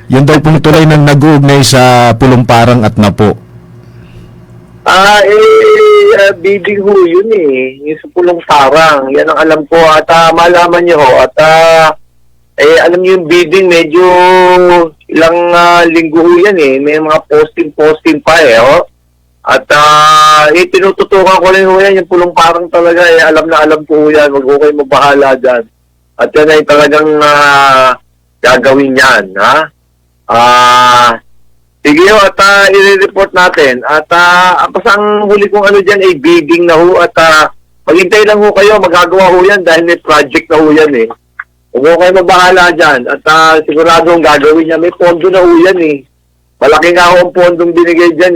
yun daw pong tulay na nag-uugnay sa Pulumparang at Napo. Bibig ho yun yung sa Pulong Parang. Yan ang alam ko at malaman niyo ho at alam niyo yung bidding medyo ilang linggo ho yan may mga posting pa at tinututukan ko rin ho yan yung Pulong Parang talaga alam na alam ko ho yan, wag ho kayo mabahala dyan at yan ay talagang gagawin yan sige ho, at i-report natin. At basta ang huli kong ano dyan ay bidding na ho. At maghintay lang ho kayo, magagawa ho yan dahil may project na ho yan Huwag ho kayo mabahala dyan. At sigurado ang gagawin niya. May pondo na ho yan Malaki nga ho ang pondong binigay dyan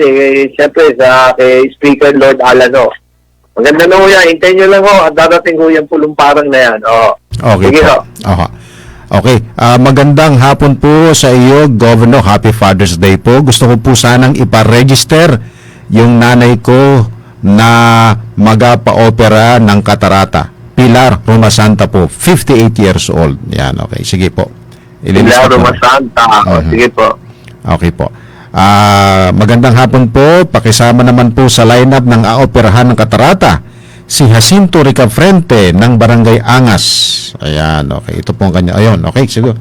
Siyempre kay Speaker Lord Alano. Maganda na ho yan. Hintayin nyo lang ho at dadating ho yung Pulumparang na yan. Okay sige po. Okay, magandang hapon po sa iyo, Governor. Happy Father's Day po. Gusto ko po sanang iparegister yung nanay ko na magapa-opera ng katarata. Pilar Romasanta po, 58 years old. Yan, okay. Sige po. Pilar Romasanta. Sige po. Okay po. Magandang hapon po. Pakisama naman po sa lineup ng aoperahan ng katarata si Jacinto Ricafrente ng Barangay Angas. Ayan, okay. Ito po ang kanya. Ayun, okay, siguro.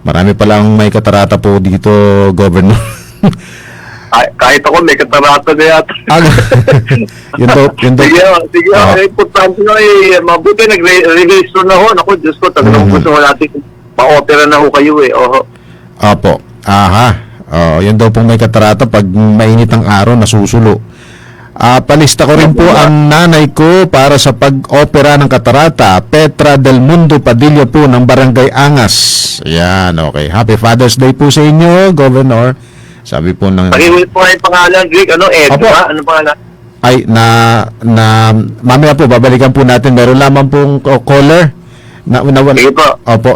Marami palang may katarata po dito, Governor. Kahit ako, may katarata na yata. Yun daw. Sige, importante na mabuti, nag-register na ho. Naku, Diyos ko, talagang gusto ko natin pa-opera na ho kayo Opo. Yun daw pong may katarata pag mainit ang araw, nasusulo. Palista ko rin po ang nanay ko para sa pag-opera ng katarata, Petra del Mundo Padilla po ng Barangay Angas. Ayan, okay. Happy Father's Day po sa inyo, Governor. Sabi po ng... Pakiulit po nga yung pangalan, Rick. Ed, Opo. ba? Ano pangalan? Ay, mamaya po, babalikan po natin. Meron lamang pong caller Sige po. Opo,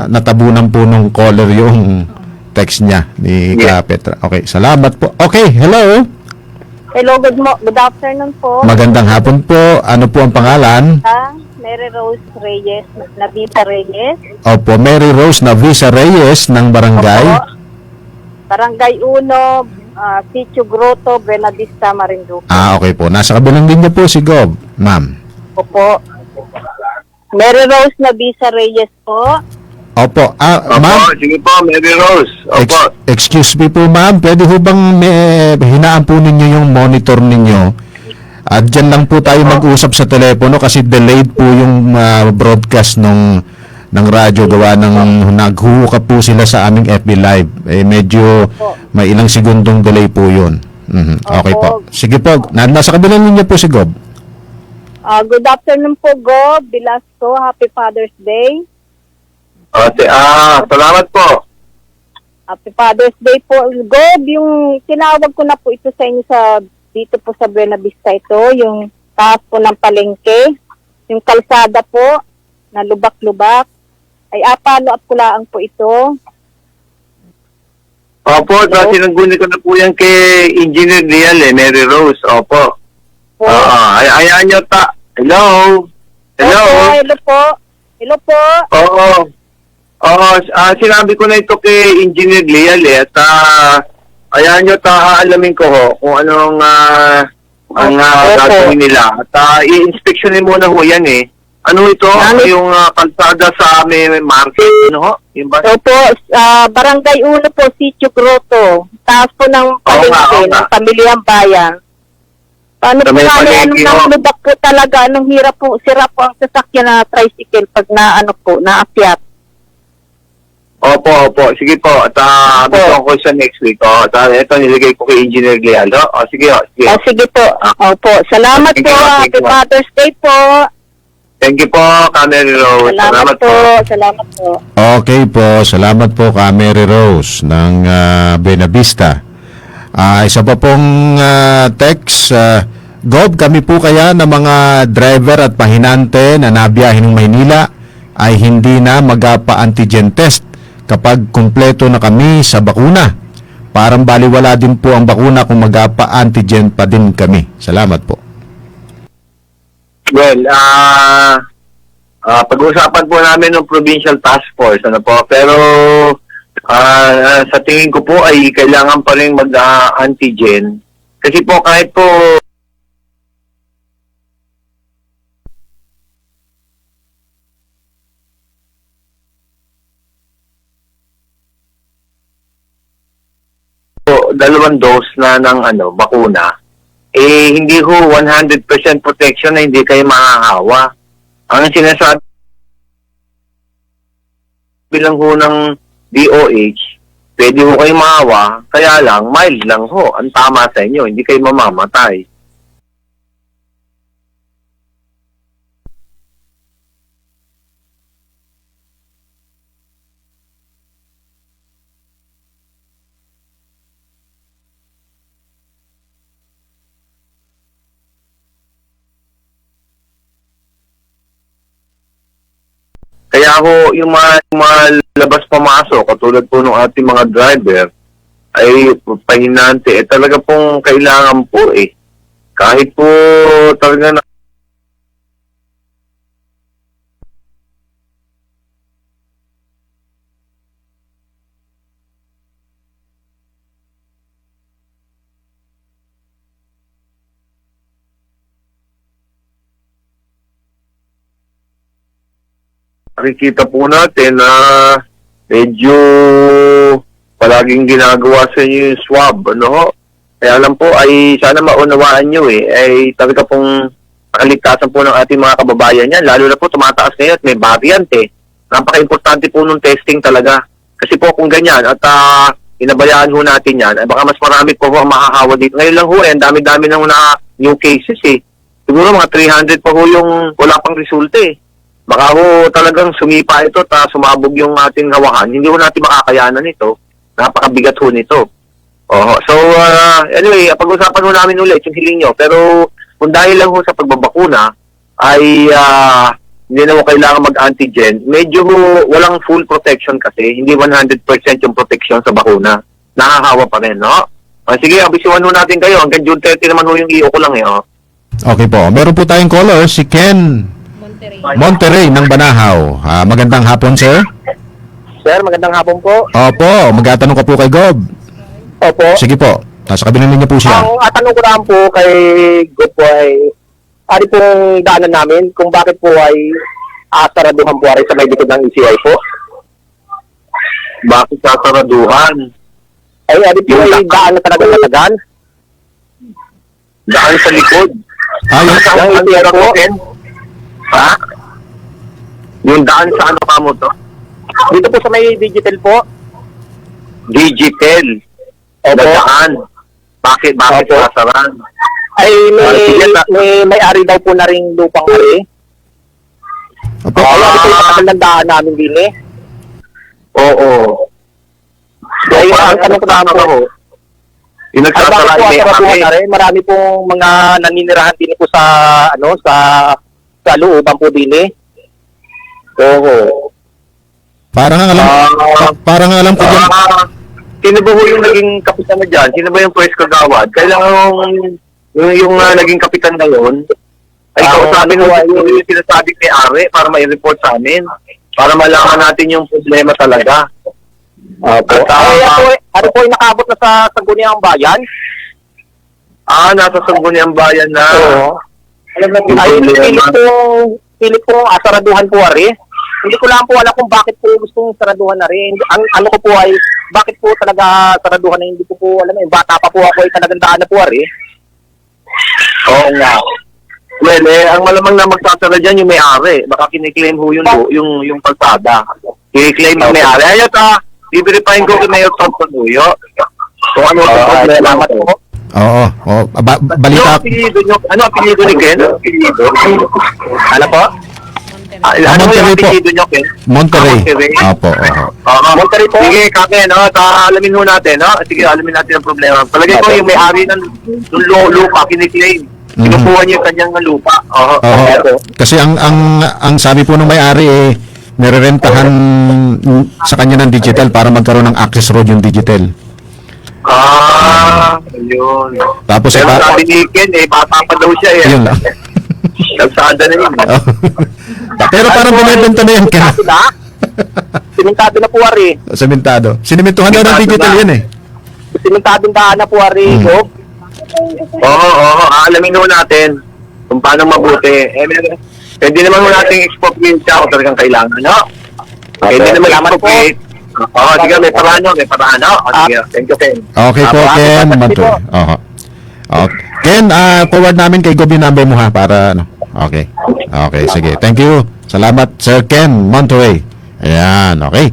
natabunan po nung caller yung text niya ni Yeah. Petra. Okay, salamat po. Okay, hello. Hello, good afternoon po. Magandang hapon po. Ano po ang pangalan? Mary Rose Reyes, Navita Reyes. Opo, Mary Rose Navisa Reyes ng barangay. Opo. Barangay 1, Sitio Grotto, Buenavista, Marinduque. Okay po. Nasa kabilang linya po si Gob, ma'am. Opo. Mary Rose Navisa Reyes po. Opo. Opo, Ma'am, sige po, Mary Rose. Opo. excuse me po ma'am, pwede ho bang hinaan po ninyo yung monitor ninyo? At dyan lang po tayo mag-usap sa telepono kasi delayed po yung broadcast ng radyo gawa ng naghuhuka po sila sa aming FB Live. Medyo may ilang segundong delay po yun. Okay po. Sige po, nasa kabilang linya po si Gob. Good afternoon po, Gob Velasco. Happy Father's Day. Salamat po. Happy Father's Day po. Gob, yung tinawag ko na po ito sa inyo dito po sa Buenavista ito, yung taas po ng palengke, yung kalsada po, na lubak-lubak, ay follow up ko lang po ito. Opo, kasi naggunit ko na po yan kay Engineer Real, Mary Rose. Opo. Ayan nyo Hello? Hello? Hello po. Hello po. Oo, sinabi ko na ito kay Engineer Leal at ayan nyo, aalamin ko ho kung anong ang gagawin nila. At i-inspectionin muna ho yan eh. Ano ito? Yung kalsada sa may market? Ano ho? Yung ba? Opo, Barangay 1 po, Sitio Grotto. Taas po ng palengke, ng Pamilyang Bayan. Paano po anong lubak po talaga, anong hirap po, sira po ang sasakyan na tricycle pag naakyat. Opo. Sige po. At gusto ko sa next week. Ito nilagay ko kay Engineer Leal. Sige. Sige po. Opo. Salamat Thank po. you. Happy Father's Day po. Thank you po, Mary Rose. Salamat po. Salamat po. Okay po, salamat po ka Mary Rose ng Buenavista. Isa pa pong text, Gob, kami po kaya ng mga driver at pahinante na nabiyahe ng Maynila ay hindi na magpa-antigen test kapag kumpleto na kami sa bakuna. Parang baliwala din po ang bakuna kung magpa-antigen pa din kami. Salamat po. Well, pag-uusapan po namin ng Provincial Task Force, pero sa tingin ko po ay kailangan pa rin mag-antigen. Kasi po kahit po dalawang dose na ng bakuna, hindi ho 100% protection na hindi kayo mahahawa. Ang sinasabi bilang ho ng DOH, pwede ho kayo mahawa, kaya lang, mild lang ho. Ang tama sa inyo, hindi kayo mamamatay. Kaya ho, yung mga labas-pamasok, katulad po ng ating mga driver, ay pahinante, talaga pong kailangan po eh. Kahit po talaga na nakikita po natin na medyo palaging ginagawa sa inyo yung swab, Kaya lang po ay sana maunawaan nyo ay talaga pong nakaligtasan po ng ating mga kababayan yan. Lalo na po tumataas ngayon at may variant Napaka-importante po nung testing talaga. Kasi po kung ganyan at inabayaan ho natin yan, ay baka mas marami po ang mahahawa dito. Ngayon lang ho ang dami-dami ng new cases Siguro mga 300 pa ho yung wala pang resulta Baka ho talagang sumipa ito at sumabog yung ating hawakan. Hindi ho natin makakayanan ito. Napakabigat ho nito. So, anyway, pag-usapan ho namin ulit yung hiling nyo. Pero kung dahil lang ho sa pagbabakuna, ay hindi na mo kailangan mag-antigen, medyo walang full protection kasi, hindi 100% yung protection sa bakuna. Nakahawa pa rin, no? Sige, abisuan ho natin kayo. Hanggang June 30 naman ho yung iyo ko lang, oh. Okay po. Meron po tayong caller, si Ken Monterrey ng Banahaw. Magandang hapon, sir. Sir, magandang hapon po. Opo, magtatanong ka po kay Gob. Opo. Sige po. Nasa kabilang linya po siya. Ang atanong ko lang po kay Good po ay ano pong daanan namin kung bakit po ay saraduhan po ay sa may likod ng ECI po. Bakit sasaraduhan? Ay ano po ay daan na talaga matagal. Daan sa likod. Yung, Saan ang ECI po? Ken? Ha? Yung daan sa ano ka mo to? Dito po sa may digital po. Digital. Opo. Daan. Bakit Opo. sasaran? Ay may ari daw po na ring lupang ari. opo. Ay ano po yung matagal ng daan namin din eh. Oo. Ay ang tanong ko lang po. Yung Ay bakit nagsasara po may saraduhan na rin? Marami pong mga naninirahan din po sa sa looban po din eh. Oo. Parang ang alam, parang ang alam ko dyan. Sino ba ho yung naging kapitan na dyan? Sino ba yung first kagawad? Kailangan yung naging kapitan ngayon ay kausapin mo yung sinasabi kay Are para mai-report sa amin. Para malaman natin yung problema talaga. Opo. Ano po yung nakabot na sa Sangguniang Bayan? Nasa Sangguniang Bayan na. Oo. Ay, pilit po saraduhan po ari. Hindi ko lang po alam kung bakit po gustong saraduhan na rin. Ang ano ko po ay, bakit po talaga saraduhan na hindi ko po alam. Bata pa po ako ay talagang daan na po ari. Oo nga. Well, ang malamang na magsasara dyan yung may-ari. Baka kiniklaim ho yung kalsada. Kiniklaim yung may-ari. Ayot i-verifyin ko kay Mayor Thompson Huyo. Kung ano ang problema po. Oo. Balita. Ano apelido ni Ken? Ano po? Ano Monterrey yung po. apelido niyo, Ken? Monterrey. Monterrey. Opo. Monterrey po. Sige, Kake, alamin ho natin, no? Sige, alamin natin ang problema. Palagay ko yung may-ari ng lupa, kiniklaim. Kinukuha niya yung kanyang lupa. Oo. Kasi ang sabi po ng may-ari nirerentahan sa kanya ng digital para magkaroon ng access road yung digital. Ayun. Tapos Pero sabi ni Ken, bata pa daw siya, Yun lang. Nagsada na yun. Pero parang binibenta na yan ka. Simentado na po ari. Sementado. Sinimentuhan daw ng digital yan eh. Simentadong daan na po ari. Oo, alamin ho natin kung paano mabuti. Pwede naman ho nating expropriate siya kung talagang kailangan, no? Pwede naman expropriate. Oo, sige, may paraan, no? Sige, thank you, Ken. Okay po, Ken. Monterrey. Oo. Okay. Ken, forward namin kay Gob yung number mo ha para ano. Okay. Okay, sige. Thank you. Salamat, Sir Ken Monterrey. Ayan, okay.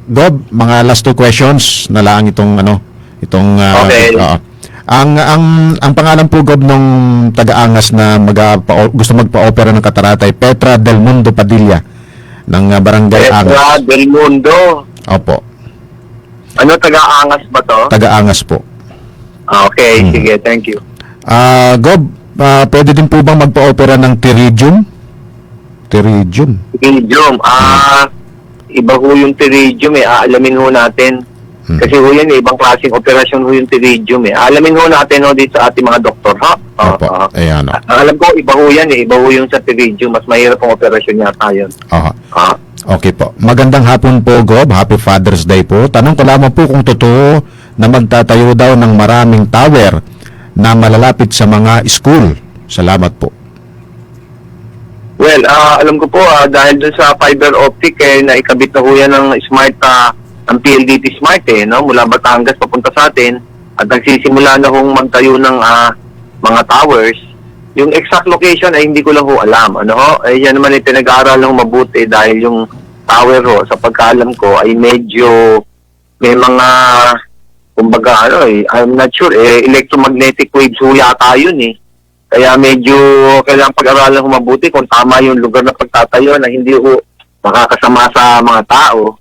Gob, mga last two questions na lang itong Okay. Ang pangalan po, Gob, nung taga-angas na gusto magpa-opera ng Catarata ay Petra Del Mundo Padilla ng Barangay Petra Angas. Del Mundo. Opo. Ano, taga-angas ba to? Taga-angas po. Okay, sige, thank you. Gob, pwede din po bang magpa-opera ng Tiridium? Tiridium. Tiridium, iba ho yung Tiridium, aalamin ho natin. Kasi ho yan, ibang klaseng operasyon ho yung Tiridium, Alamin ho natin ho dito sa ating mga doktor, ha? Opo. Ayan. Alam ko, iba ho yan, iba ho yung sa Tiridium, mas mahirap ang operasyon yata yun. Okay po. Magandang hapon po, Gob. Happy Father's Day po. Tanong ko lamang po kung totoo na magtatayo daw ng maraming tower na malalapit sa mga school. Salamat po. Well, alam ko po, dahil dun sa fiber optic, naikabit na ho yan ng smart, ang PLDT Smart, no? Mula Batangas papunta sa atin, at nagsisimula na hong magtayo ng mga towers. Yung exact location ay hindi ko lang ho alam. Yan naman ay pinag-aaral ng mabuti dahil yung tower ho, sa pagkaalam ko, ay medyo may mga, kumbaga, I'm not sure, electromagnetic waves ho yata yun Kaya medyo kailangan pag-aralan ho mabuti kung tama yung lugar na pagtatayo na hindi ho makakasama sa mga tao.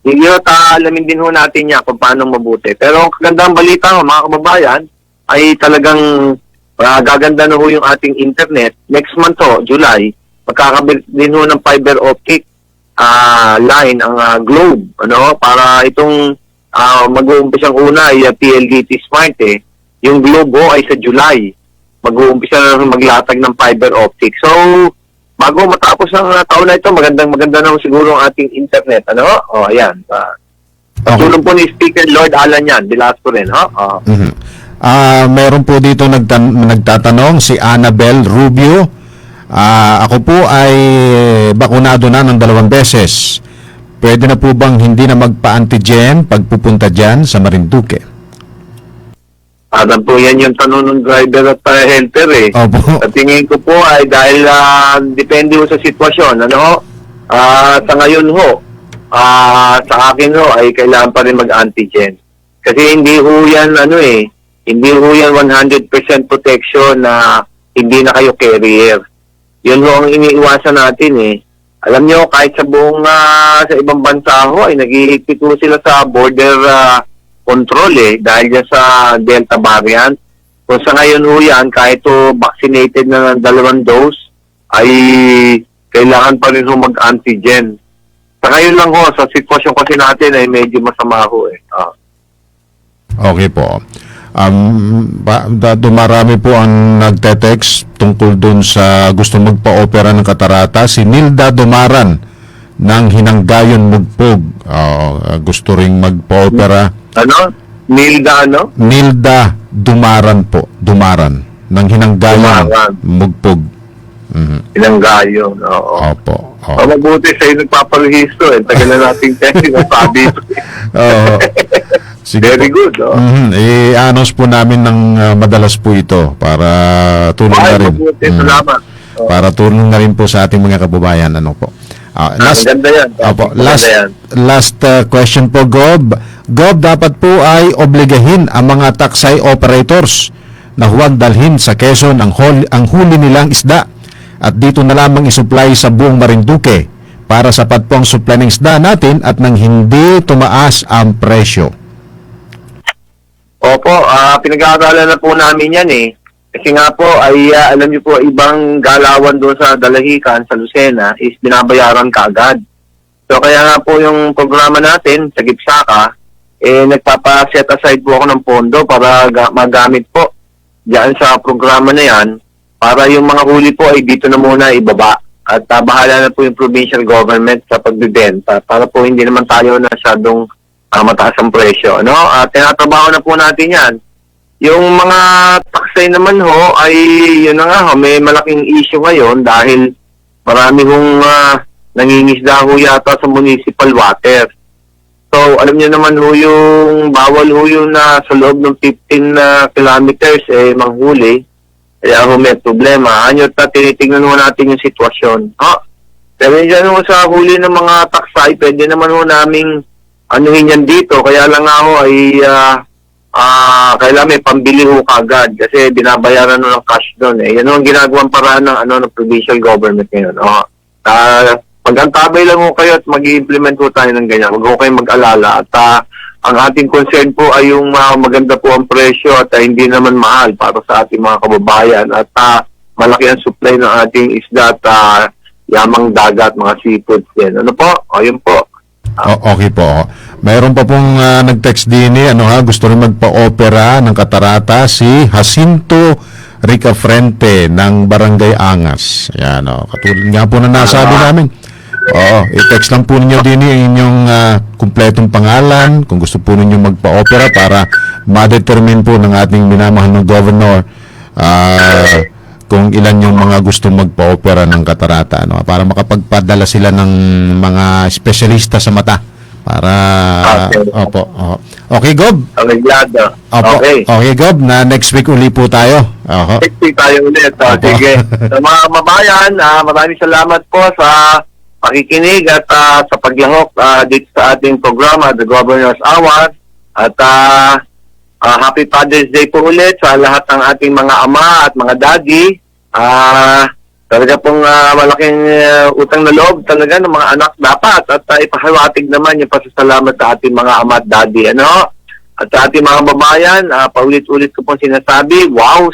Hindi ho, alamin din ho natin niya kung paano mabuti. Pero ang kagandang balita ho, mga kababayan, ay talagang gaganda na ho yung ating internet. Next month ho, July, magkakabit din ho ng fiber optic line ang Globe, ano, para itong mag-uumpisang una ay PLDT Smart Yung Globe ho ay sa July. Mag-uumpisa na maglatag ng fiber optic. So, bago matapos ang taon na ito, maganda na siguro ang ating internet, ano? Ayan. Tulong po ni Speaker Lord Alan yan, Velasco rin, ha? Mhm. Meron po dito nagtatanong si Annabel Rubio. Ako po ay bakunado na ng 2 beses. Pwede na po bang hindi na magpa-antigen pag pupunta dyan sa Marinduque? Alam po yan yung tanong ng driver at helper Opo. Sa tingin ko po ay dahil depende ho sa sitwasyon, ano? Sa ngayon ho, sa akin ho ay kailangan pa rin mag-antigen. Kasi hindi ho yan, hindi ho yan 100% protection na hindi na kayo carrier. Yun ho ang iniiwasan natin Alam nyo, kahit sa buong, sa ibang bansa ho, ay nag-iikpit ho sila sa border control dahil dyan sa Delta variant. Kung sa ngayon ho yan, kahit ho vaccinated na ng 2 dose, ay kailangan pa rin ho mag-antigen. Sa ngayon lang ho, sa sitwasyon kasi natin ay medyo masama ho Okay po. Marami po ang nagte-text tungkol dun sa gusto magpa-opera ng katarata. Si Nilda Dumaran ng Hinanggayon Mugpog. Gusto ring magpa-opera. Ano? Nilda Dumaran po. Dumaran. Ng Hinanggayon Dumaran. Mugpog. Hinanggayon, oo. Opo. Mabuti sa'yo nagpaparehisto Tagal na nating testing ang sabi. Sige Very po. good, I-announce po namin ng madalas po ito para tulong na rin. Mabuti, salamat. Para tulong na rin po sa ating mga kababayan. Ano po? Maganda yan. Opo, Maganda yan. last question po, Gob. Gob, dapat po ay obligahin ang mga taxi operators na huwag dalhin sa Quezon ang huli nilang isda at dito na lamang isupply sa buong Marinduque para sapat po ang supply ng isda natin at nang hindi tumaas ang presyo. Opo, pinag-aaralan na po namin yan Kasi nga po, ay alam niyo po, ibang galawan doon sa Dalahican, sa Lucena, is binabayaran kaagad. So kaya nga po yung programa natin sa Gipsaka, nagpapa-set aside po ako ng pondo para magamit po diyan sa programa na yan para yung mga huli po ay dito na muna ibaba. At bahala na po yung provincial government sa pagbibenta para po hindi naman tayo masyadong mataas ang presyo. Tinatrabaho na po natin yan. Yung mga taxi naman ho ay yun na nga may malaking issue ngayon dahil marami hong nangingisda ho yata sa municipal water. So alam niyo naman ho yung bawal ho yung na sa loob ng 15 kilometers manghuli. Kaya ho may problema. Tinitingnan ho natin yung sitwasyon. Pero dyan ho sa huli ng mga taxi, pwede naman ho naming anuhin yan dito. Kaya lang nga ho ay kailangan may pambili ho kagad kasi binabayaran ho ng cash doon Yan ho ang ginagawang paraan ng provincial government ngayon. Mag-antabay lang ho kayo at mag-i-implement ho tayo ng ganyan. Huwag ho kayong mag-alala. At ang ating concern po ay yung maganda po ang presyo at hindi naman mahal para sa ating mga kababayan. At malaki ang supply ng ating isda at yamang dagat, mga seafoods din. Ano po? Yun po. Okay po. Mayroon pa pong nag-text din gusto rin magpa-opera ng katarata si Jacinto Ricafrente ng Barangay Angas. Ayan, katulad nga po na nasabi namin. I-text lang po ninyo din yung inyong kumpletong pangalan kung gusto po ninyo magpa-opera para ma-determine po ng ating minamahal ng governor kung ilan yung mga gusto magpa-opera ng katarata para makapagpadala sila ng mga espesyalista sa mata para okay Gob. Okay Gob, na next week uli po tayo. Next week tayo ulit. Sige. Sa mga kababayan, maraming salamat po sa pakikinig at sa paglahok dito sa ating programa, The Governor's Hour. At Happy Father's Day po ulit sa lahat ng ating mga ama at mga daddy. Talaga pong malaking utang na loob talaga ng mga anak dapat at ipahawatig naman yung pasasalamat sa ating mga ama at daddy. At sa ating mga babayan, paulit-ulit ko pong sinasabi, wow,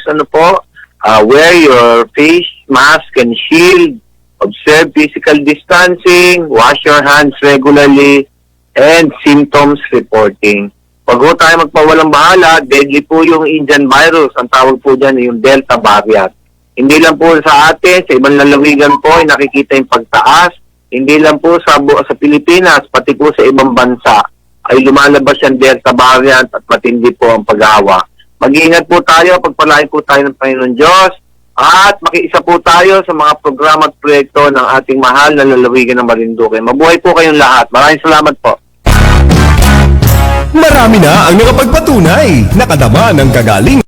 wear your face mask and shield observe physical distancing, wash your hands regularly, and symptoms reporting. Pag ho tayo magpawalang bahala, deadly po yung Indian virus. Ang tawag po dyan yung Delta variant. Hindi lang po sa atin, sa ibang lalawigan po ay nakikita yung pagtaas. Hindi lang po sa Pilipinas, pati po sa ibang bansa ay lumalabas yung Delta variant at matindi po ang paghawa. Mag-iingat po tayo, pagpalain po tayo ng Panginoon Diyos, at makiisa po tayo sa mga programa at proyekto ng ating mahal na lalawigan ng Marinduque. Mabuhay po kayong lahat. Maraming salamat po. Marami na ang nakapagpatunay, nakadama ng kagaling.